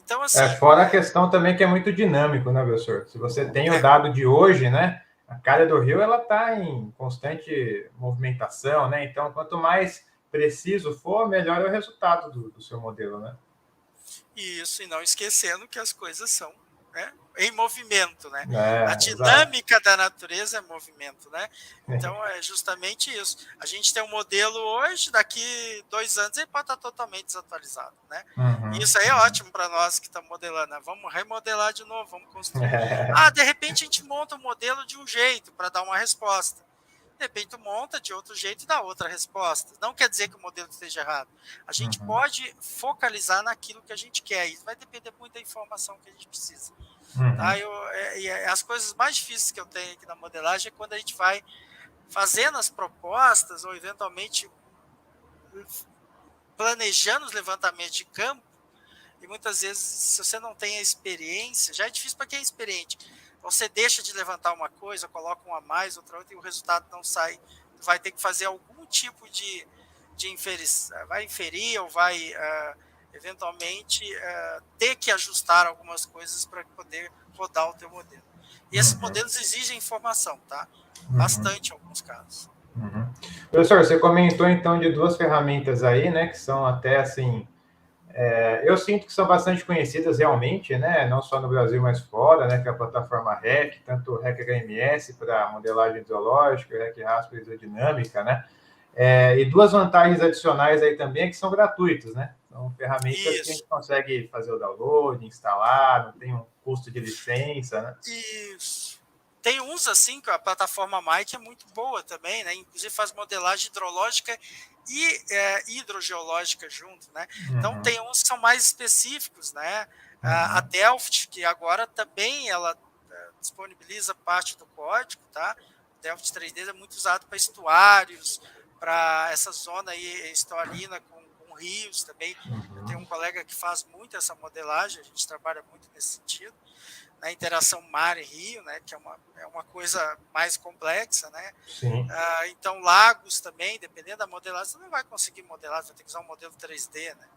Speaker 2: Então, assim,
Speaker 1: fora a questão também que é muito dinâmico, né, professor? Se você tem o dado de hoje, né? A calha do rio ela está em constante movimentação, né? Então, quanto mais preciso for, melhor é o resultado do seu modelo, né?
Speaker 2: Isso, e não esquecendo que as coisas são, né, em movimento, né? A dinâmica da natureza é movimento, né? Então é justamente isso. A gente tem um modelo hoje, daqui 2 anos ele pode estar totalmente desatualizado, né? E isso aí é ótimo para nós que estamos modelando, né? Vamos remodelar de novo, vamos construir. De repente a gente monta um modelo de um jeito para dar uma resposta. De repente tu monta de outro jeito e dá outra resposta. Não quer dizer que o modelo esteja errado. A gente pode focalizar naquilo que a gente quer. Isso vai depender muito da informação que a gente precisa. Tá? As coisas mais difíceis que eu tenho aqui na modelagem é quando a gente vai fazendo as propostas ou eventualmente planejando os levantamentos de campo, e muitas vezes, se você não tem a experiência, já é difícil para quem é experiente. Você deixa de levantar uma coisa, coloca uma a mais, outra, e o resultado não sai. Vai ter que fazer algum tipo de inferir, vai inferir ou vai eventualmente ter que ajustar algumas coisas para poder rodar o teu modelo. E esses modelos exigem informação, tá? Bastante em alguns casos.
Speaker 1: Professor, você comentou então de 2 ferramentas aí, né, que são até assim, eu sinto que são bastante conhecidas realmente, né, não só no Brasil, mas fora, né, que é a plataforma REC, tanto o REC HMS para modelagem ideológica, o REC-RAS para isodinâmica, né, e 2 vantagens adicionais aí também é que são gratuitos, né, São ferramentas que a
Speaker 2: Isso.
Speaker 1: gente consegue fazer o download, instalar, não tem um custo de licença, né?
Speaker 2: Isso. Tem uns assim, que a plataforma Mike é muito boa também, né? Inclusive faz modelagem hidrológica e hidrogeológica junto, né? Então tem uns que são mais específicos, né? A Delphi, que agora também ela disponibiliza parte do código, tá? Delphi 3D é muito usado para estuários, para essa zona aí estuarina com rios também. Eu tenho um colega que faz muito essa modelagem, a gente trabalha muito nesse sentido. Na interação mar e rio, né, que é uma coisa mais complexa, né?
Speaker 1: Sim.
Speaker 2: Então lagos também, dependendo da modelagem, você não vai conseguir modelar, você vai ter que usar um modelo 3D, né?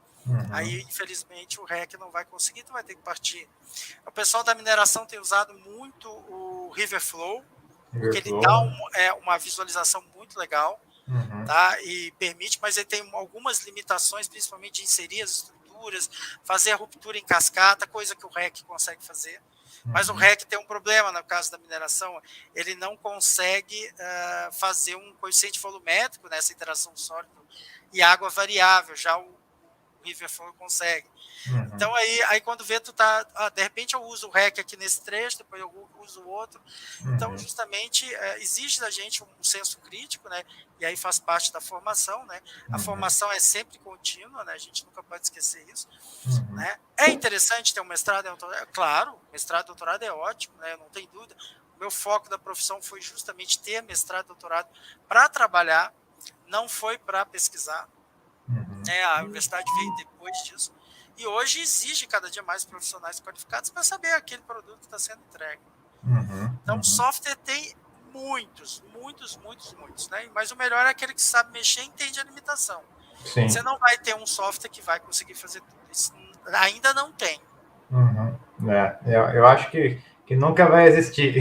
Speaker 2: Aí, infelizmente, o REC não vai conseguir, tu vai ter que partir. O pessoal da mineração tem usado muito o Riverflow, porque ele dá uma visualização muito legal, tá? E permite, mas ele tem algumas limitações, principalmente de inserir as estruturas, fazer a ruptura em cascata, coisa que o REC consegue fazer. Mas o REC tem um problema no caso da mineração, ele não consegue fazer um coeficiente volumétrico nessa interação sólido e água variável, já o Riverflow consegue. Então aí quando vê, tu tá, de repente eu uso o REC aqui nesse trecho, depois eu uso o outro. Então justamente exige da gente um senso crítico, né? E aí faz parte da formação, né? A formação é sempre contínua, né? A gente nunca pode esquecer isso, né? É interessante ter um mestrado e doutorado, claro, mestrado e doutorado é ótimo, né? Não tem dúvida. O meu foco da profissão foi justamente ter mestrado e doutorado para trabalhar, não foi para pesquisar. A universidade veio depois disso. E hoje exige cada dia mais profissionais qualificados para saber aquele produto que está sendo entregue. Então, software tem muitos, né? Mas o melhor é aquele que sabe mexer e entende a limitação. Sim. Você não vai ter um software que vai conseguir fazer tudo. Isso ainda não tem.
Speaker 1: Eu acho que nunca vai existir.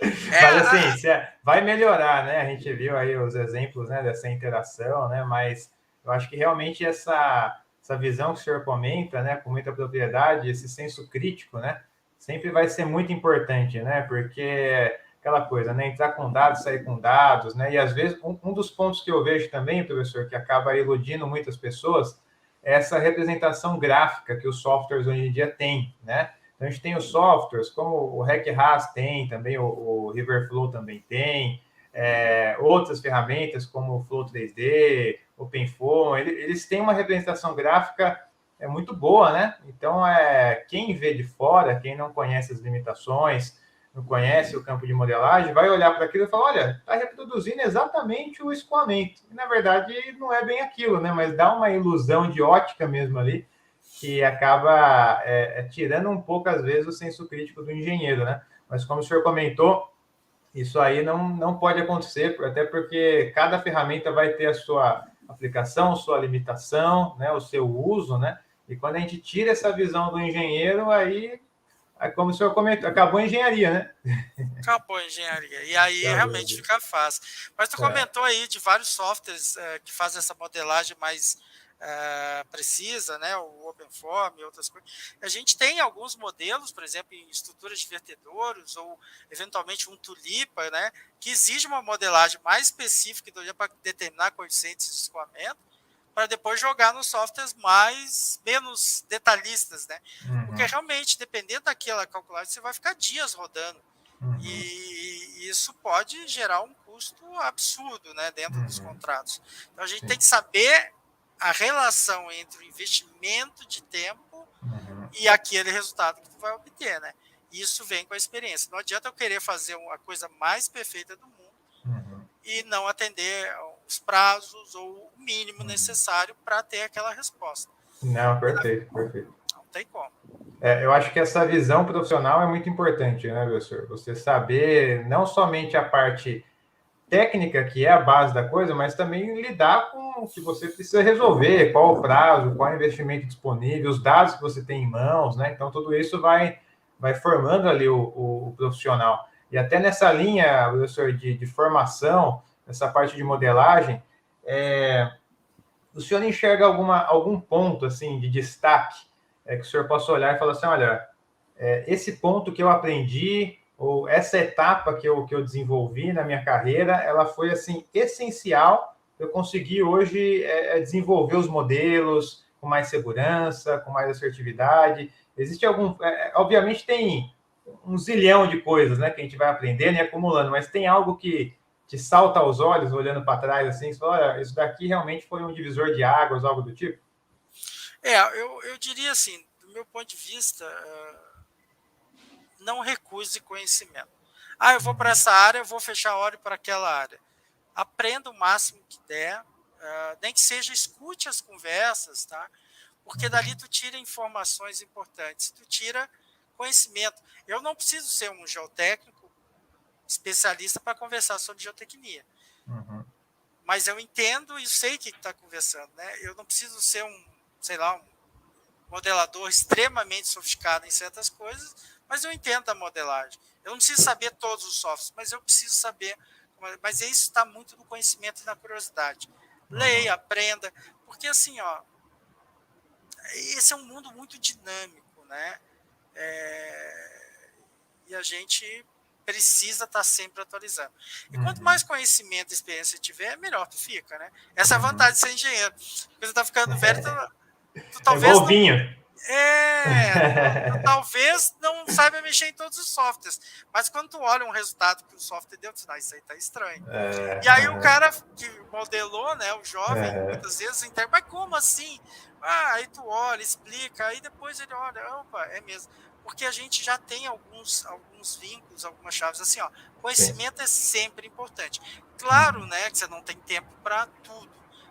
Speaker 1: Mas assim, vai melhorar, né? A gente viu aí os exemplos, né, dessa interação, né? Mas eu acho que realmente essa visão que o senhor comenta, né, com muita propriedade, esse senso crítico, né, sempre vai ser muito importante, né? Porque aquela coisa, né, entrar com dados, sair com dados, né? E às vezes um dos pontos que eu vejo também, professor, que acaba iludindo muitas pessoas, é essa representação gráfica que os softwares hoje em dia têm, né? Então, a gente tem os softwares, como o RecRAS tem, também o Riverflow também tem, outras ferramentas como o Flow 3D, OpenFOAM, eles têm uma representação gráfica muito boa, né? Então, quem vê de fora, quem não conhece as limitações, não conhece o campo de modelagem, vai olhar para aquilo e falar, olha, está reproduzindo exatamente o escoamento. E, na verdade, não é bem aquilo, né? Mas dá uma ilusão de ótica mesmo ali, que acaba tirando um pouco, às vezes, o senso crítico do engenheiro, né? Mas como o senhor comentou, isso aí não pode acontecer, até porque cada ferramenta vai ter a sua aplicação, sua limitação, né? O seu uso, né? E quando a gente tira essa visão do engenheiro, aí, como o senhor comentou, acabou a engenharia, né?
Speaker 2: Acabou a engenharia. E aí realmente fica fácil. Mas tu comentou aí de vários softwares que fazem essa modelagem mais precisa, né? O OpenFOAM e outras coisas. A gente tem alguns modelos, por exemplo, em estruturas de vertedouros ou eventualmente um tulipa, né? Que exige uma modelagem mais específica para determinar coeficientes de escoamento, para depois jogar nos softwares menos detalhistas, né? Porque realmente, dependendo daquela calculadora, você vai ficar dias rodando. E isso pode gerar um custo absurdo, né, dentro dos contratos. Então a gente tem que saber a relação entre o investimento de tempo e aquele resultado que tu vai obter, né? Isso vem com a experiência. Não adianta eu querer fazer uma coisa mais perfeita do mundo e não atender os prazos ou o mínimo necessário para ter aquela resposta.
Speaker 1: Não, perfeito.
Speaker 2: Não tem como.
Speaker 1: Eu acho que essa visão profissional é muito importante, né, professor? Você saber não somente a parte técnica, que é a base da coisa, mas também lidar com o que você precisa resolver, qual o prazo, qual o investimento disponível, os dados que você tem em mãos, né? Então, tudo isso vai formando ali o profissional. E até nessa linha, professor, de formação, essa parte de modelagem, o senhor enxerga algum ponto, assim, de destaque que o senhor possa olhar e falar assim, olha, esse ponto que eu aprendi, ou essa etapa que eu desenvolvi na minha carreira, ela foi, assim, essencial. Eu consegui hoje desenvolver os modelos, com mais segurança, com mais assertividade? Existe algum... obviamente tem um zilhão de coisas, né, que a gente vai aprendendo e acumulando, mas tem algo que te salta aos olhos, olhando para trás, assim, você fala, olha, isso daqui realmente foi um divisor de águas, algo do tipo?
Speaker 2: Eu diria assim, do meu ponto de vista, não recuse conhecimento. Eu vou para essa área, eu vou fechar olho para aquela área. Aprenda o máximo que der, nem que seja escute as conversas, tá? Porque dali tu tira informações importantes, tu tira conhecimento. Eu não preciso ser um geotécnico especialista para conversar sobre geotecnia. Mas eu entendo e sei o que está conversando, né? Eu não preciso ser um modelador extremamente sofisticado em certas coisas, mas eu entendo a modelagem. Eu não preciso saber todos os softwares, mas eu preciso saber. Mas isso está muito no conhecimento e na curiosidade. Leia, aprenda, porque assim, esse é um mundo muito dinâmico, né? E a gente precisa estar sempre atualizando. E quanto mais conhecimento e experiência tiver, melhor tu fica, né? Essa é a vantagem de ser engenheiro. Porque você tá ficando velho, tu talvez não... talvez não saiba mexer em todos os softwares. Mas quando tu olha um resultado que o software deu, tu diz, isso aí tá estranho. E aí o cara que modelou, né, o jovem, muitas vezes, mas como assim? Aí tu olha, explica, aí depois ele olha, opa, é mesmo. Porque a gente já tem alguns vínculos, algumas chaves, assim, conhecimento é sempre importante. Claro, né, que você não tem tempo para tudo,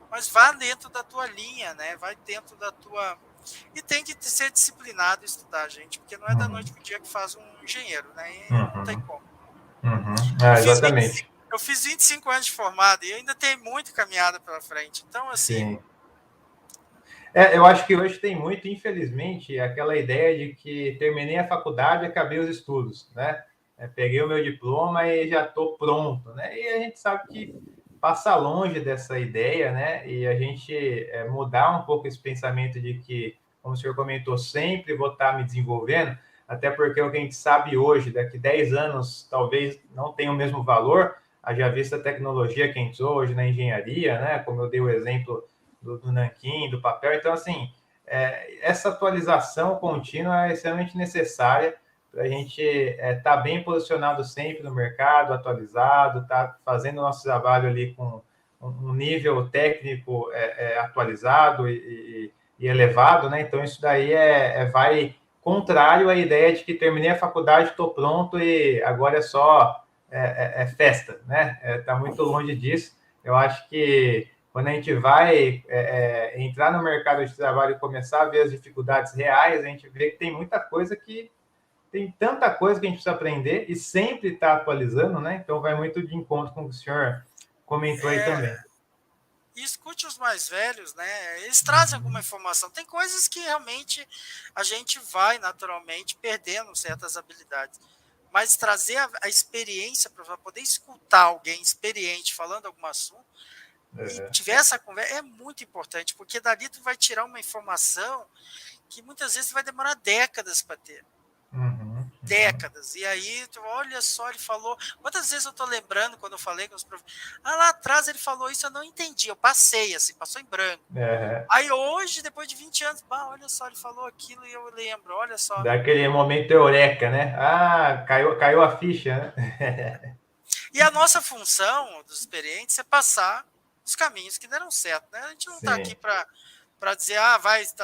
Speaker 2: mas vá dentro da tua linha, né, vai dentro da tua... E tem que ser disciplinado e estudar, gente, porque não é da noite pro dia que faz um engenheiro, né, e não tem como.
Speaker 1: Exatamente.
Speaker 2: Eu fiz 25 anos de formado e ainda tem muita caminhada pela frente, então, assim...
Speaker 1: Sim. Eu acho que hoje tem muito, infelizmente, aquela ideia de que terminei a faculdade e acabei os estudos, né? Peguei o meu diploma e já estou pronto, né? E a gente sabe que passa longe dessa ideia, né? E a gente mudar um pouco esse pensamento de que, como o senhor comentou, sempre vou estar me desenvolvendo, até porque o que a gente sabe hoje, daqui 10 anos, talvez não tenha o mesmo valor, haja vista a tecnologia que a gente usa hoje na engenharia, né? Como eu dei o exemplo do nanquim, do papel. Então, assim, essa atualização contínua é extremamente necessária para a gente estar bem posicionado sempre no mercado, atualizado, estar fazendo o nosso trabalho ali com um nível técnico atualizado e elevado, né? Então, isso daí vai contrário à ideia de que terminei a faculdade, estou pronto e agora é só festa, né? Está muito longe disso. Eu acho que quando a gente vai entrar no mercado de trabalho e começar a ver as dificuldades reais, a gente vê que tem muita coisa tem tanta coisa que a gente precisa aprender e sempre está atualizando, né? Então vai muito de encontro com o que o senhor comentou aí também.
Speaker 2: E escute os mais velhos, né? Eles trazem alguma informação. Tem coisas que realmente a gente vai naturalmente perdendo certas habilidades. Mas trazer a experiência para poder escutar alguém experiente falando algum assunto e tiver essa conversa é muito importante, porque dali tu vai tirar uma informação que muitas vezes vai demorar décadas para ter. Décadas. E aí, olha só, ele falou. Quantas vezes eu tô lembrando quando eu falei com os professores? Lá atrás ele falou isso, eu não entendi. Eu passei, assim, passou em branco. Aí hoje, depois de 20 anos, olha só, ele falou aquilo e eu lembro, olha só.
Speaker 1: Daquele momento eureka, né? Caiu a ficha, né?
Speaker 2: E a nossa função dos experientes é passar os caminhos que deram certo, né? A gente não está aqui para dizer,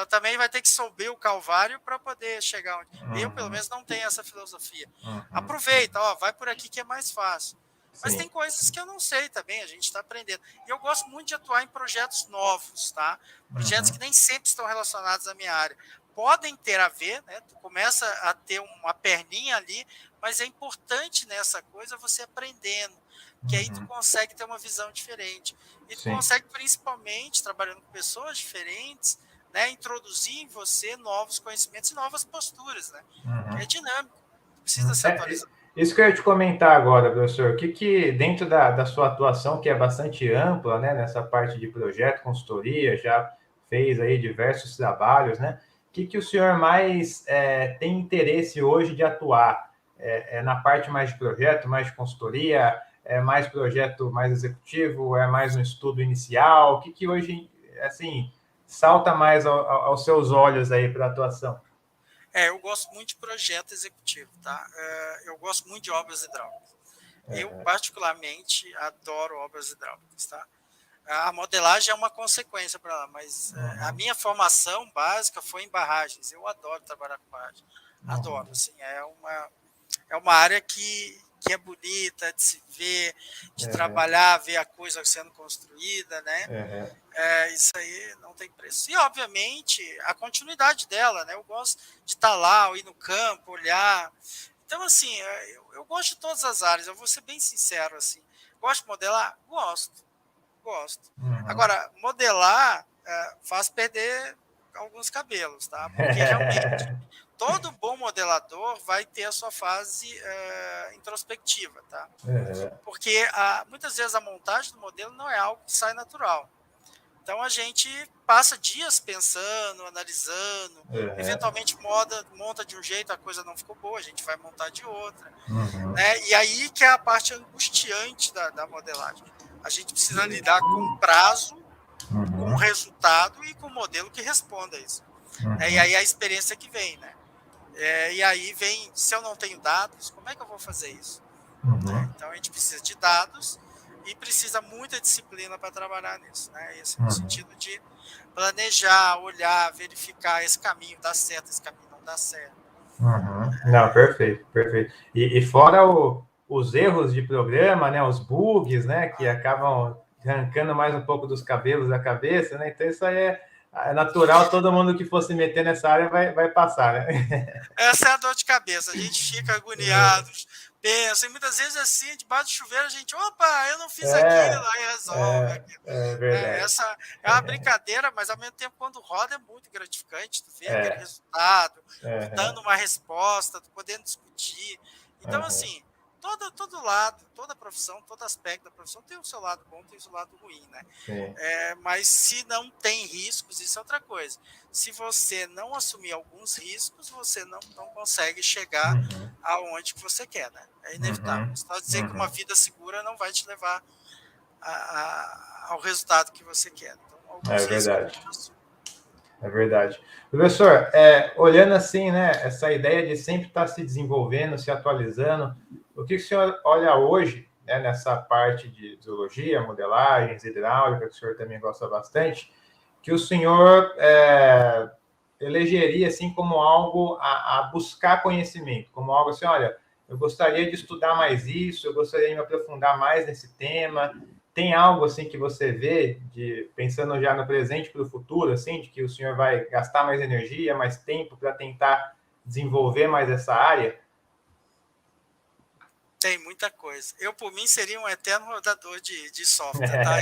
Speaker 2: também vai ter que subir o calvário para poder chegar onde. Eu, pelo menos, não tenho essa filosofia. Aproveita, vai por aqui que é mais fácil. Mas tem coisas que eu não sei também, a gente está aprendendo. E eu gosto muito de atuar em projetos novos, tá? Projetos que nem sempre estão relacionados à minha área. Podem ter a ver, né? Tu começa a ter uma perninha ali, mas é importante nessa coisa você aprendendo, que aí tu consegue ter uma visão diferente. E tu consegue, principalmente, trabalhando com pessoas diferentes, né, introduzir em você novos conhecimentos e novas posturas, né? Que é dinâmico, precisa se atualizar.
Speaker 1: Isso que eu ia te comentar agora, professor, o que dentro da sua atuação, que é bastante ampla, né, nessa parte de projeto, consultoria, já fez aí diversos trabalhos, né? O que o senhor mais tem interesse hoje de atuar? Na parte mais de projeto, mais de consultoria, mais projeto mais executivo, mais um estudo inicial? O que hoje, assim, salta mais aos seus olhos aí para a atuação?
Speaker 2: Eu gosto muito de projeto executivo, tá? Eu gosto muito de obras hidráulicas. Eu, particularmente, adoro obras hidráulicas, tá? A modelagem é uma consequência para lá, mas a minha formação básica foi em barragens. Eu adoro trabalhar com barragem. Adoro, assim, é uma área que é bonita de se ver, de trabalhar, ver a coisa sendo construída, né? Isso aí não tem preço. E, obviamente, a continuidade dela, né? Eu gosto de estar lá, ir no campo, olhar. Então, assim, eu gosto de todas as áreas, eu vou ser bem sincero, assim. Gosto de modelar? Gosto. Agora, modelar faz perder alguns cabelos, tá? Porque realmente todo bom modelador vai ter a sua fase introspectiva, tá? Porque muitas vezes a montagem do modelo não é algo que sai natural. Então a gente passa dias pensando, analisando, eventualmente monta de um jeito, a coisa não ficou boa, a gente vai montar de outra. Né? E aí que é a parte angustiante da modelagem. A gente precisa lidar com o prazo, com o resultado e com o modelo que responda a isso. E aí a experiência que vem, né? E aí vem, se eu não tenho dados, como é que eu vou fazer isso? Então a gente precisa de dados e precisa muita disciplina para trabalhar nisso, né? Esse no sentido de planejar, olhar, verificar, esse caminho dá certo, esse caminho não dá certo.
Speaker 1: Não, perfeito, perfeito. E fora os erros de programa, né, os bugs, né, que acabam arrancando mais um pouco dos cabelos da cabeça, né? Então isso aí é natural, todo mundo que fosse meter nessa área vai passar, né?
Speaker 2: Essa é a dor de cabeça, a gente fica agoniado, pensa, e muitas vezes assim, debaixo do chuveiro, a gente, opa, eu não fiz aquilo, aí resolve aquilo. Essa é uma brincadeira, mas ao mesmo tempo, quando roda, é muito gratificante, tu vê aquele resultado, tu dando uma resposta, tu podendo discutir. Então, assim, todo lado, toda profissão, todo aspecto da profissão tem o seu lado bom, tem o seu lado ruim, né? Mas se não tem riscos, isso é outra coisa. Se você não assumir alguns riscos, você não consegue chegar aonde que você quer, né? É inevitável. Você pode dizer que uma vida segura não vai te levar ao resultado que você quer. Então, alguns riscos.
Speaker 1: É verdade. Professor, olhando assim, né, essa ideia de sempre estar se desenvolvendo, se atualizando, o que o senhor olha hoje, né, nessa parte de zoologia, modelagens, hidráulica, que o senhor também gosta bastante, que o senhor elegeria assim como algo a buscar conhecimento, como algo assim, olha, eu gostaria de estudar mais isso, eu gostaria de me aprofundar mais nesse tema. Tem algo assim que você vê, pensando já no presente para o futuro, assim, de que o senhor vai gastar mais energia, mais tempo para tentar desenvolver mais essa área?
Speaker 2: Tem muita coisa. Eu, por mim, seria um eterno rodador de software, tá?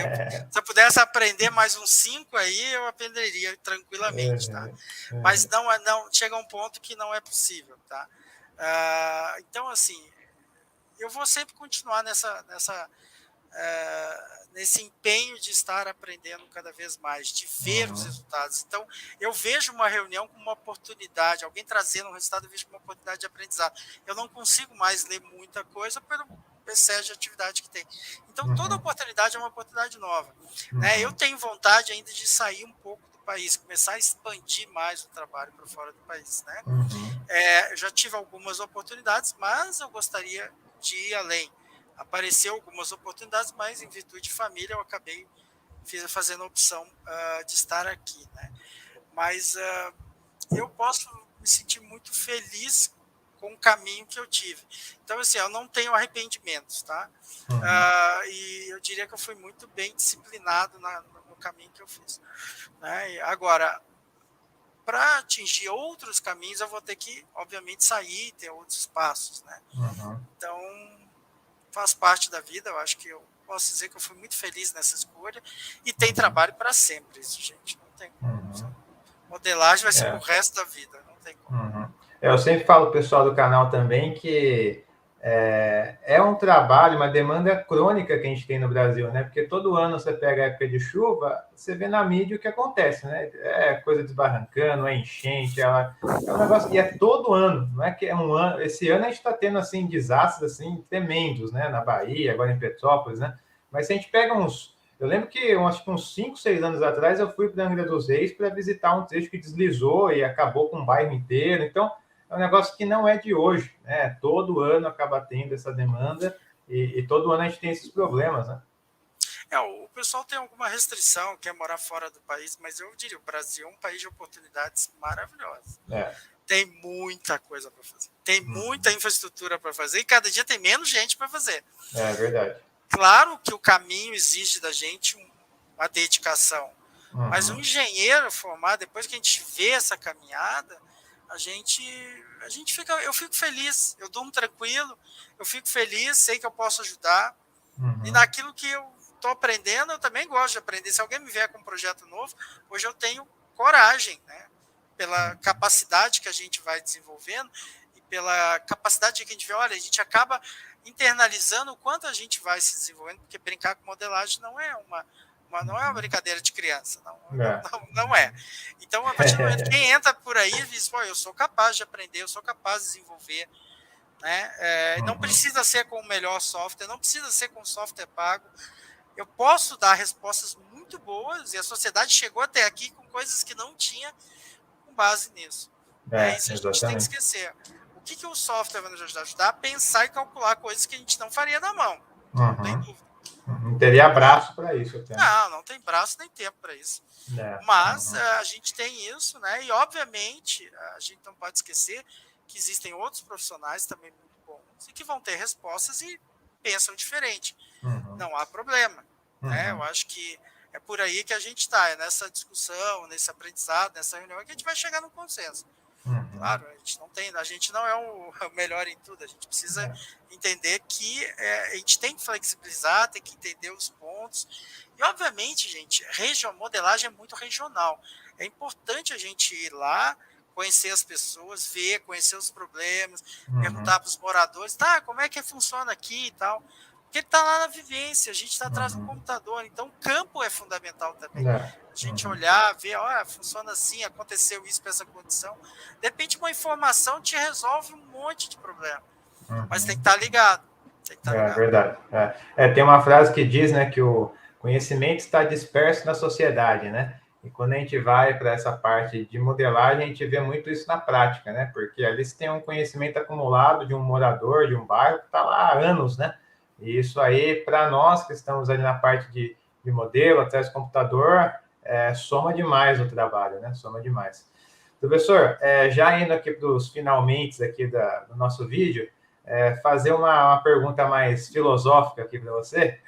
Speaker 2: Se eu pudesse aprender mais uns 5 aí, eu aprenderia tranquilamente, tá? Mas não chega a um ponto que não é possível, tá? Então, assim, eu vou sempre continuar nesse empenho de estar aprendendo cada vez mais, de ver os resultados. Então, eu vejo uma reunião como uma oportunidade, alguém trazendo um resultado, eu vejo como uma oportunidade de aprendizado. Eu não consigo mais ler muita coisa pelo excesso de atividade que tem. Então, toda oportunidade é uma oportunidade nova. Né? Eu tenho vontade ainda de sair um pouco do país, começar a expandir mais o trabalho para fora do país. Né? Eu já tive algumas oportunidades, mas eu gostaria de ir além. Apareceu algumas oportunidades, mas em virtude de família eu acabei fazendo a opção de estar aqui, né? Mas eu posso me sentir muito feliz com o caminho que eu tive. Então, assim, eu não tenho arrependimentos, tá? E eu diria que eu fui muito bem disciplinado no caminho que eu fiz. Né? E agora, para atingir outros caminhos, eu vou ter que, obviamente, sair e ter outros passos, né? Então, faz parte da vida, eu acho que eu posso dizer que eu fui muito feliz nessa escolha e tem trabalho para sempre isso, gente, não tem como. Modelagem vai ser pro resto da vida, não tem como.
Speaker 1: Eu sempre falo pro pessoal do canal também que é um trabalho, uma demanda crônica que a gente tem no Brasil, né? Porque todo ano você pega a época de chuva, você vê na mídia o que acontece, né? É coisa desbarrancando, é enchente, é um negócio, e é todo ano, não é que é um ano. Esse ano a gente está tendo assim desastres assim tremendos, né? Na Bahia, agora em Petrópolis, né? Mas se a gente pega uns Eu lembro que, acho que uns 5, 6 anos atrás, eu fui para Angra dos Reis para visitar um trecho que deslizou e acabou com o bairro inteiro. Então, é um negócio que não é de hoje, né? Todo ano acaba tendo essa demanda e todo ano a gente tem esses problemas, né?
Speaker 2: O pessoal tem alguma restrição, quer morar fora do país, mas eu diria, o Brasil é um país de oportunidades maravilhosas.
Speaker 1: É.
Speaker 2: Tem muita coisa para fazer, tem muita infraestrutura para fazer e cada dia tem menos gente para fazer.
Speaker 1: É verdade.
Speaker 2: Claro que o caminho exige da gente uma dedicação, mas um engenheiro formado, depois que a gente vê essa caminhada, a gente fica, eu fico feliz, eu durmo tranquilo, eu fico feliz, sei que eu posso ajudar, e naquilo que eu estou aprendendo, eu também gosto de aprender. Se alguém me vier com um projeto novo, hoje eu tenho coragem, né? Pela capacidade que a gente vai desenvolvendo e pela capacidade que a gente vê, olha, a gente acaba internalizando o quanto a gente vai se desenvolvendo, porque brincar com modelagem não é uma brincadeira de criança, não é. Então, a partir do momento que quem entra por aí diz, pô, eu sou capaz de aprender, eu sou capaz de desenvolver, né? Não precisa ser com o melhor software, não precisa ser com software pago. Eu posso dar respostas muito boas e a sociedade chegou até aqui com coisas que não tinha com base nisso. Isso a gente tem que esquecer. O que o software vai nos ajudar a pensar e calcular coisas que a gente não faria na mão. Não tem dúvida.
Speaker 1: Não teria braço para isso.
Speaker 2: Não tem braço nem tempo para isso. Mas a gente tem isso, né? E obviamente a gente não pode esquecer que existem outros profissionais também muito bons e que vão ter respostas e pensam diferente. Não há problema. Né? Eu acho que é por aí que a gente está, nessa discussão, nesse aprendizado, nessa reunião, que a gente vai chegar no consenso. Claro, a gente não é o melhor em tudo, a gente precisa entender que a gente tem que flexibilizar, tem que entender os pontos. E, obviamente, gente, modelagem é muito regional. É importante a gente ir lá, conhecer as pessoas, ver, conhecer os problemas, perguntar para os moradores, como é que funciona aqui e tal. Porque ele está lá na vivência, a gente está atrás do computador, então o campo é fundamental também. A gente olhar, ver, funciona assim, aconteceu isso para essa condição. De repente, uma informação te resolve um monte de problema, mas tem que estar ligado.
Speaker 1: É verdade. Tem uma frase que diz, né, que o conhecimento está disperso na sociedade, né? E quando a gente vai para essa parte de modelagem, a gente vê muito isso na prática, né? Porque ali você tem um conhecimento acumulado de um morador de um bairro que está lá há anos, né? E isso aí, para nós que estamos ali na parte de modelo, atrás do computador, soma demais o trabalho, né? Soma demais. Professor, já indo aqui para os finalmente aqui do nosso vídeo, fazer uma pergunta mais filosófica aqui para você.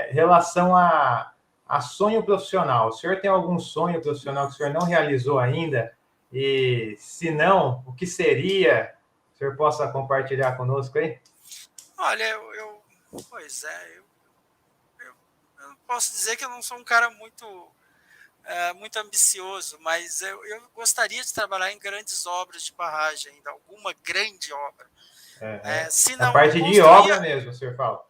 Speaker 1: Em relação a sonho profissional, o senhor tem algum sonho profissional que o senhor não realizou ainda? E, se não, o que seria? O senhor possa compartilhar conosco aí?
Speaker 2: Olha, eu não posso dizer que eu não sou um cara muito ambicioso, mas eu gostaria de trabalhar em grandes obras de barragem ainda, alguma grande obra. Se não,
Speaker 1: a parte de obra mesmo, o senhor fala?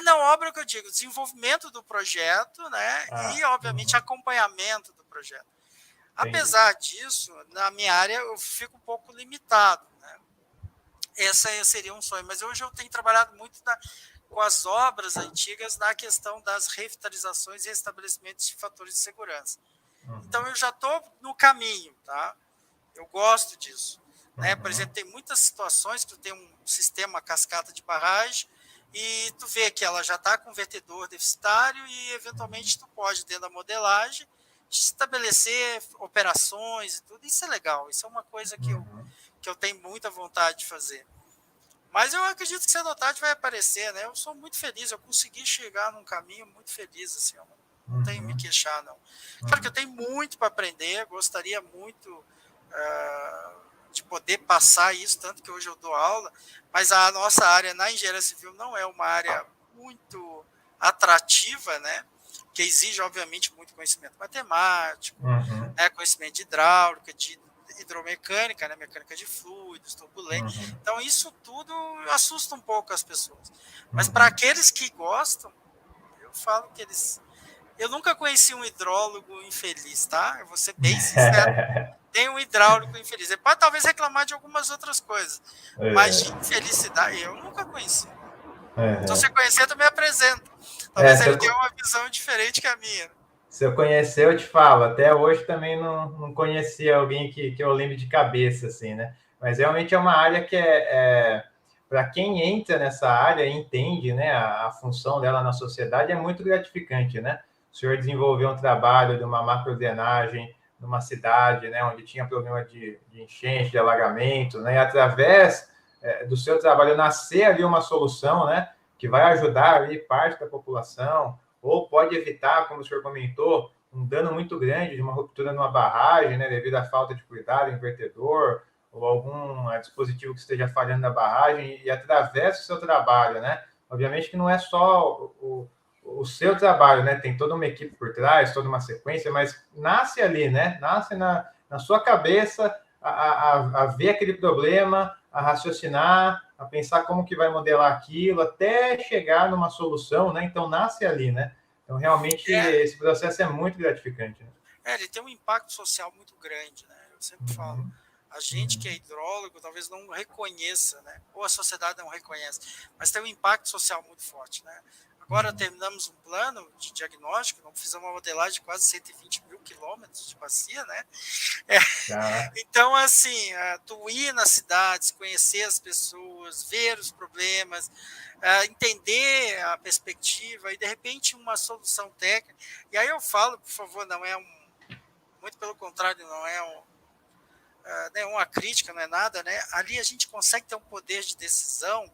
Speaker 2: Não, obra que eu digo, desenvolvimento do projeto, né? E, obviamente, acompanhamento do projeto. Apesar disso, na minha área, eu fico um pouco limitado, né? Essa seria um sonho, mas hoje eu tenho trabalhado muito com as obras antigas na questão das revitalizações e estabelecimentos de fatores de segurança. Então, eu já estou no caminho, tá? Eu gosto disso. Né? Por exemplo, tem muitas situações que tu tem um sistema cascata de barragem e tu vê que ela já está com vertedor deficitário e, eventualmente, tu pode, dentro da modelagem, estabelecer operações e tudo. Isso é legal. Isso é uma coisa que eu tenho muita vontade de fazer. Mas eu acredito que cedo ou tarde vai aparecer, né? Eu sou muito feliz. Eu consegui chegar num caminho muito feliz, assim. Eu não tenho me queixar, não. Claro que eu tenho muito para aprender. Gostaria muito de poder passar isso, tanto que hoje eu dou aula, mas a nossa área na engenharia civil não é uma área muito atrativa, né? Que exige, obviamente, muito conhecimento matemático, né? Conhecimento de hidráulica, de hidromecânica, né? Mecânica de fluidos, turbulência. Então, isso tudo assusta um pouco as pessoas. Mas para aqueles que gostam, eu falo que eu nunca conheci um hidrólogo infeliz, tá? Eu vou ser bem sincero. Tem um hidráulico infeliz. Ele pode talvez reclamar de algumas outras coisas, mas de infelicidade eu nunca conheci. Então, se você conhecer, eu também apresento. Talvez ele tenha uma visão diferente que a minha.
Speaker 1: Se eu conhecer, eu te falo. Até hoje também não conhecia alguém que eu lembre de cabeça, assim, né? Mas realmente é uma área que para quem entra nessa área e entende, né, a função dela na sociedade, é muito gratificante, né? O senhor desenvolveu um trabalho de uma macrodrenagem numa cidade, né, onde tinha problema de enchente, de alagamento, né? E através do seu trabalho nascer ali uma solução, né, que vai ajudar ali parte da população, ou pode evitar, como o senhor comentou, um dano muito grande de uma ruptura numa barragem, né, devido à falta de cuidado, invertedor, ou algum dispositivo que esteja falhando na barragem, e através do seu trabalho, né? Obviamente que não é só o seu trabalho, né? Tem toda uma equipe por trás, toda uma sequência, mas nasce ali, né? Nasce na sua cabeça a ver aquele problema, a raciocinar, a pensar como que vai modelar aquilo, até chegar numa solução, né? Então, nasce ali, né? Então, realmente, esse processo é muito gratificante. Né?
Speaker 2: Ele tem um impacto social muito grande, né? Eu sempre falo. A gente que é hidrólogo talvez não reconheça, né? Ou a sociedade não reconhece, mas tem um impacto social muito forte, né? Agora terminamos um plano de diagnóstico, não fizemos uma modelagem de quase 120 mil quilômetros de bacia, né? Então, assim, tu ir nas cidades, conhecer as pessoas, ver os problemas, entender a perspectiva e, de repente, uma solução técnica. E aí eu falo, por favor, não é muito pelo contrário, não é uma crítica, não é nada, né? Ali a gente consegue ter um poder de decisão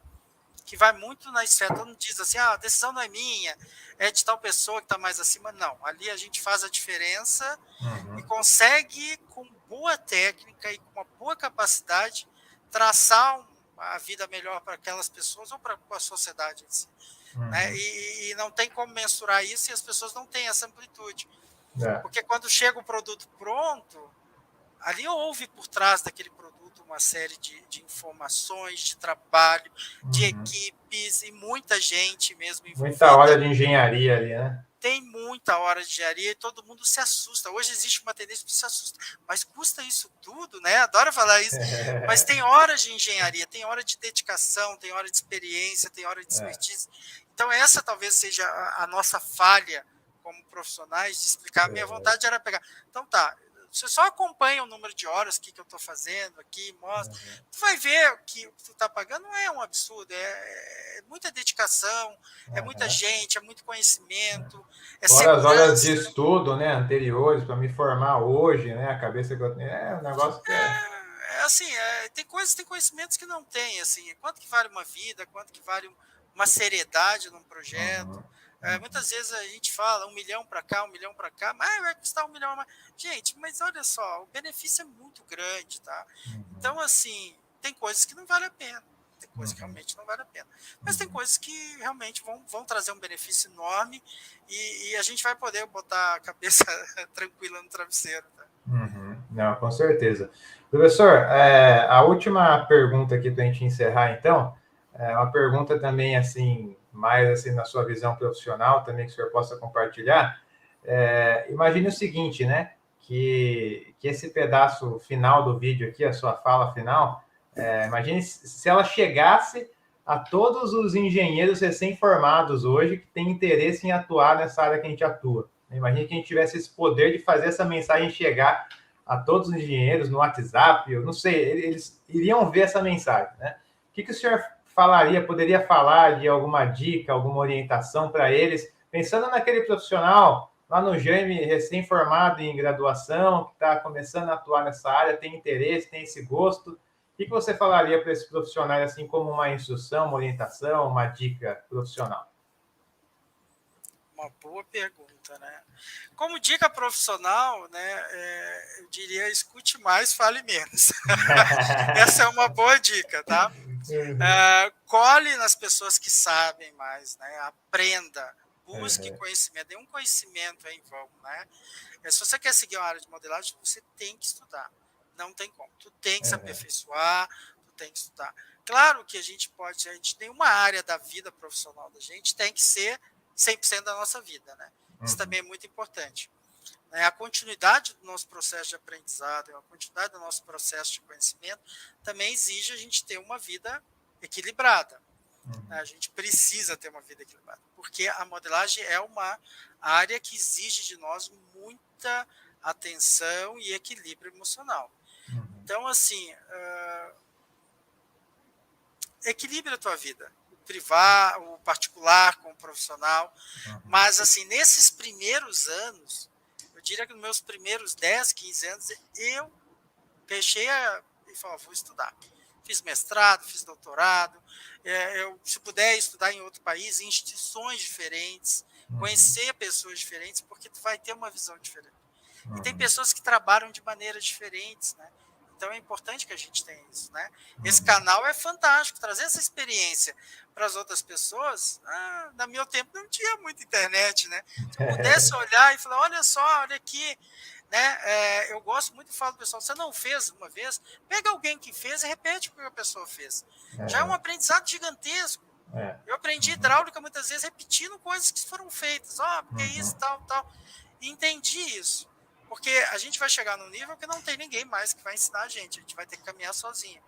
Speaker 2: que vai muito na esfera. Todo mundo diz assim, a decisão não é minha, é de tal pessoa que está mais acima. Não, ali a gente faz a diferença e consegue, com boa técnica e com uma boa capacidade, traçar a vida melhor para aquelas pessoas ou para a sociedade em si. Né? E não tem como mensurar isso e as pessoas não têm essa amplitude. Porque quando chega o produto pronto, ali houve por trás daquele produto uma série de informações, de trabalho, de equipes e muita gente mesmo envolvida.
Speaker 1: Muita hora de engenharia ali, né?
Speaker 2: Tem muita hora de engenharia e todo mundo se assusta. Hoje existe uma tendência que se assusta. Mas custa isso tudo, né? Adoro falar isso. Mas tem horas de engenharia, tem hora de dedicação, tem hora de experiência, tem hora de expertise. Então essa talvez seja a nossa falha como profissionais de explicar. A minha vontade era pegar. Então tá, você só acompanha o número de horas que eu estou fazendo aqui, mostra. Tu vai ver que o que tu está pagando não é um absurdo, é muita dedicação, é muita gente, é muito conhecimento, é
Speaker 1: fora
Speaker 2: segurança.
Speaker 1: As horas de estudo, né, anteriores, para me formar hoje, né, a cabeça que eu tenho, um negócio que
Speaker 2: assim, tem conhecimentos que não tem, assim, quanto que vale uma vida, quanto que vale uma seriedade num projeto. Muitas vezes a gente fala 1 milhão para cá, 1 milhão para cá, mas vai custar 1 milhão a mais. Gente, mas olha só, o benefício é muito grande, tá? Então, assim, tem coisas que não vale a pena. Tem coisas que realmente não vale a pena. Mas tem coisas que realmente vão trazer um benefício enorme e a gente vai poder botar a cabeça tranquila no travesseiro. Tá?
Speaker 1: Não, com certeza. Professor, a última pergunta aqui para a gente encerrar, então, é uma pergunta também, assim, mais assim, na sua visão profissional, também que o senhor possa compartilhar. Imagine o seguinte, né? Que esse pedaço final do vídeo aqui, a sua fala final, imagine se ela chegasse a todos os engenheiros recém-formados hoje que têm interesse em atuar nessa área que a gente atua. Imagine que a gente tivesse esse poder de fazer essa mensagem chegar a todos os engenheiros no WhatsApp, eu não sei, eles iriam ver essa mensagem, né? O que o senhor falaria, poderia falar de alguma dica, alguma orientação para eles, pensando naquele profissional lá no Jaime, recém-formado em graduação, que está começando a atuar nessa área, tem interesse, tem esse gosto. O que você falaria para esses profissionais, assim, como uma instrução, uma orientação, uma dica profissional?
Speaker 2: Uma boa pergunta, né? Como dica profissional, né, eu diria escute mais, fale menos. Essa é uma boa dica, tá? Colhe nas pessoas que sabem mais, né? Aprenda, busque conhecimento. Nenhum conhecimento é em vão, né? Se você quer seguir uma área de modelagem, você tem que estudar. Não tem como. Tu tem que se aperfeiçoar, tu tem que estudar. Claro que a gente tem uma área da vida profissional da gente, tem que ser 100% da nossa vida, né? Isso também é muito importante. A continuidade do nosso processo de aprendizado, a continuidade do nosso processo de conhecimento também exige a gente ter uma vida equilibrada. A gente precisa ter uma vida equilibrada, porque a modelagem é uma área que exige de nós muita atenção e equilíbrio emocional. Então, assim, equilibre a tua vida, o privado, o particular com o profissional, mas, assim, nesses primeiros anos, eu diria que nos meus primeiros 10, 15 anos, eu fechei e falei, vou estudar. Fiz mestrado, fiz doutorado, eu, se puder estudar em outro país, em instituições diferentes, conhecer pessoas diferentes, porque tu vai ter uma visão diferente. E tem pessoas que trabalham de maneiras diferentes, né? Então é importante que a gente tenha isso, né? Esse canal é fantástico, trazer essa experiência para as outras pessoas. No meu tempo não tinha muita internet, né? Se eu pudesse olhar e falar, olha só, olha aqui, né? Eu gosto muito de falar do pessoal, você não fez uma vez, pega alguém que fez e repete o que a pessoa fez. Já é um aprendizado gigantesco. Eu aprendi hidráulica muitas vezes repetindo coisas que foram feitas. Porque isso, tal, tal. E entendi isso. Porque a gente vai chegar num nível que não tem ninguém mais que vai ensinar a gente vai ter que caminhar sozinho.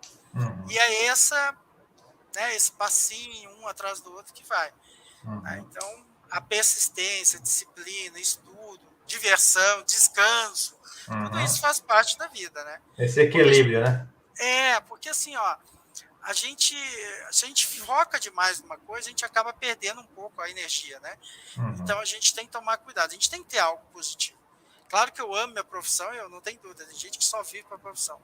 Speaker 2: E é esse passinho, um atrás do outro, que vai. Então, a persistência, disciplina, estudo, diversão, descanso, tudo isso faz parte da vida, né?
Speaker 1: Esse equilíbrio, né?
Speaker 2: Porque assim, ó, se a gente foca demais numa coisa, a gente acaba perdendo um pouco a energia, né? Então, a gente tem que tomar cuidado, a gente tem que ter algo positivo. Claro que eu amo minha profissão, eu não tenho dúvida, tem gente que só vive para a profissão.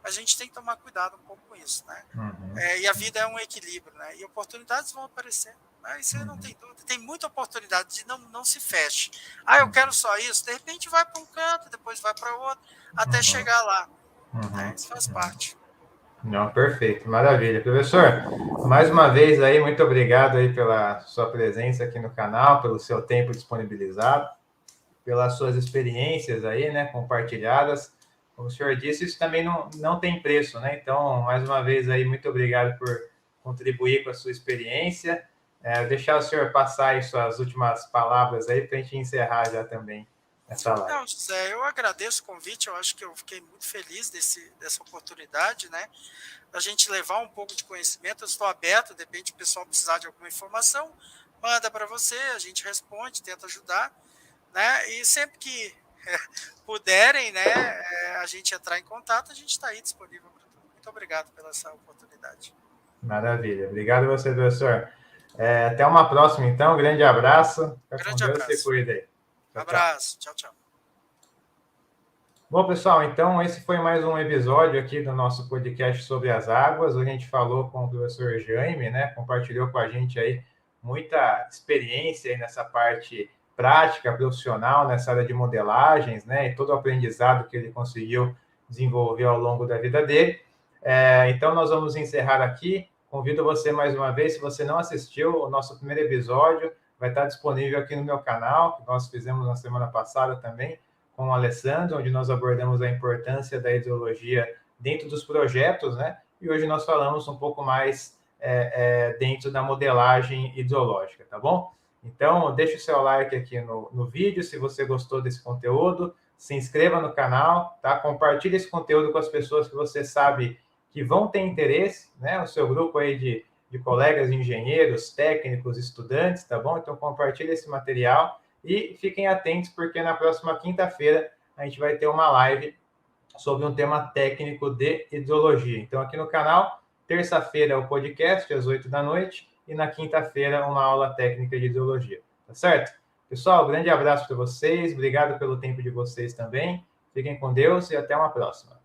Speaker 2: Mas a gente tem que tomar cuidado um pouco com isso, né? E a vida é um equilíbrio, né? E oportunidades vão aparecer. Isso aí não tem dúvida. Tem muita oportunidade, não se feche. Eu quero só isso. De repente vai para um canto, depois vai para outro, até chegar lá. Isso faz parte.
Speaker 1: Não, perfeito, maravilha. Professor, mais uma vez aí, muito obrigado aí pela sua presença aqui no canal, pelo seu tempo disponibilizado, pelas suas experiências aí, né, compartilhadas. Como o senhor disse, isso também não tem preço, né? Então, mais uma vez aí, muito obrigado por contribuir com a sua experiência. Deixar o senhor passar aí suas últimas palavras aí para a gente encerrar já também essa live.
Speaker 2: Não, José, eu agradeço o convite, eu acho que eu fiquei muito feliz dessa oportunidade, né? Da gente levar um pouco de conhecimento. Eu estou aberto, de repente o pessoal precisar de alguma informação, manda para você, a gente responde, tenta ajudar, né? E sempre que puderem, né, a gente entrar em contato, a gente está aí disponível para tudo. Muito obrigado pela essa oportunidade.
Speaker 1: Maravilha. Obrigado a você, professor. Até uma próxima, então. Grande abraço.
Speaker 2: Grande abraço.
Speaker 1: Se cuida aí.
Speaker 2: Tchau, abraço. Tchau, tchau.
Speaker 1: Bom, pessoal, então esse foi mais um episódio aqui do nosso podcast sobre as águas. Hoje a gente falou com o professor Jaime, né? Compartilhou com a gente aí muita experiência aí nessa parte prática, profissional, nessa área de modelagens, né? E todo o aprendizado que ele conseguiu desenvolver ao longo da vida dele. Então, nós vamos encerrar aqui. Convido você mais uma vez, se você não assistiu o nosso primeiro episódio, vai estar disponível aqui no meu canal, que nós fizemos na semana passada também, com o Alessandro, onde nós abordamos a importância da hidrologia dentro dos projetos, né? E hoje nós falamos um pouco mais dentro da modelagem hidrológica, tá bom? Então, deixe o seu like aqui no vídeo, se você gostou desse conteúdo, se inscreva no canal, tá? Compartilhe esse conteúdo com as pessoas que você sabe que vão ter interesse, né? O seu grupo aí de colegas engenheiros, técnicos, estudantes, tá bom? Então, compartilhe esse material e fiquem atentos, porque na próxima quinta-feira a gente vai ter uma live sobre um tema técnico de hidrologia. Então, aqui no canal, terça-feira é o podcast, às 8 da noite, e na quinta-feira uma aula técnica de hidrologia, tá certo? Pessoal, grande abraço para vocês, obrigado pelo tempo de vocês também, fiquem com Deus e até uma próxima.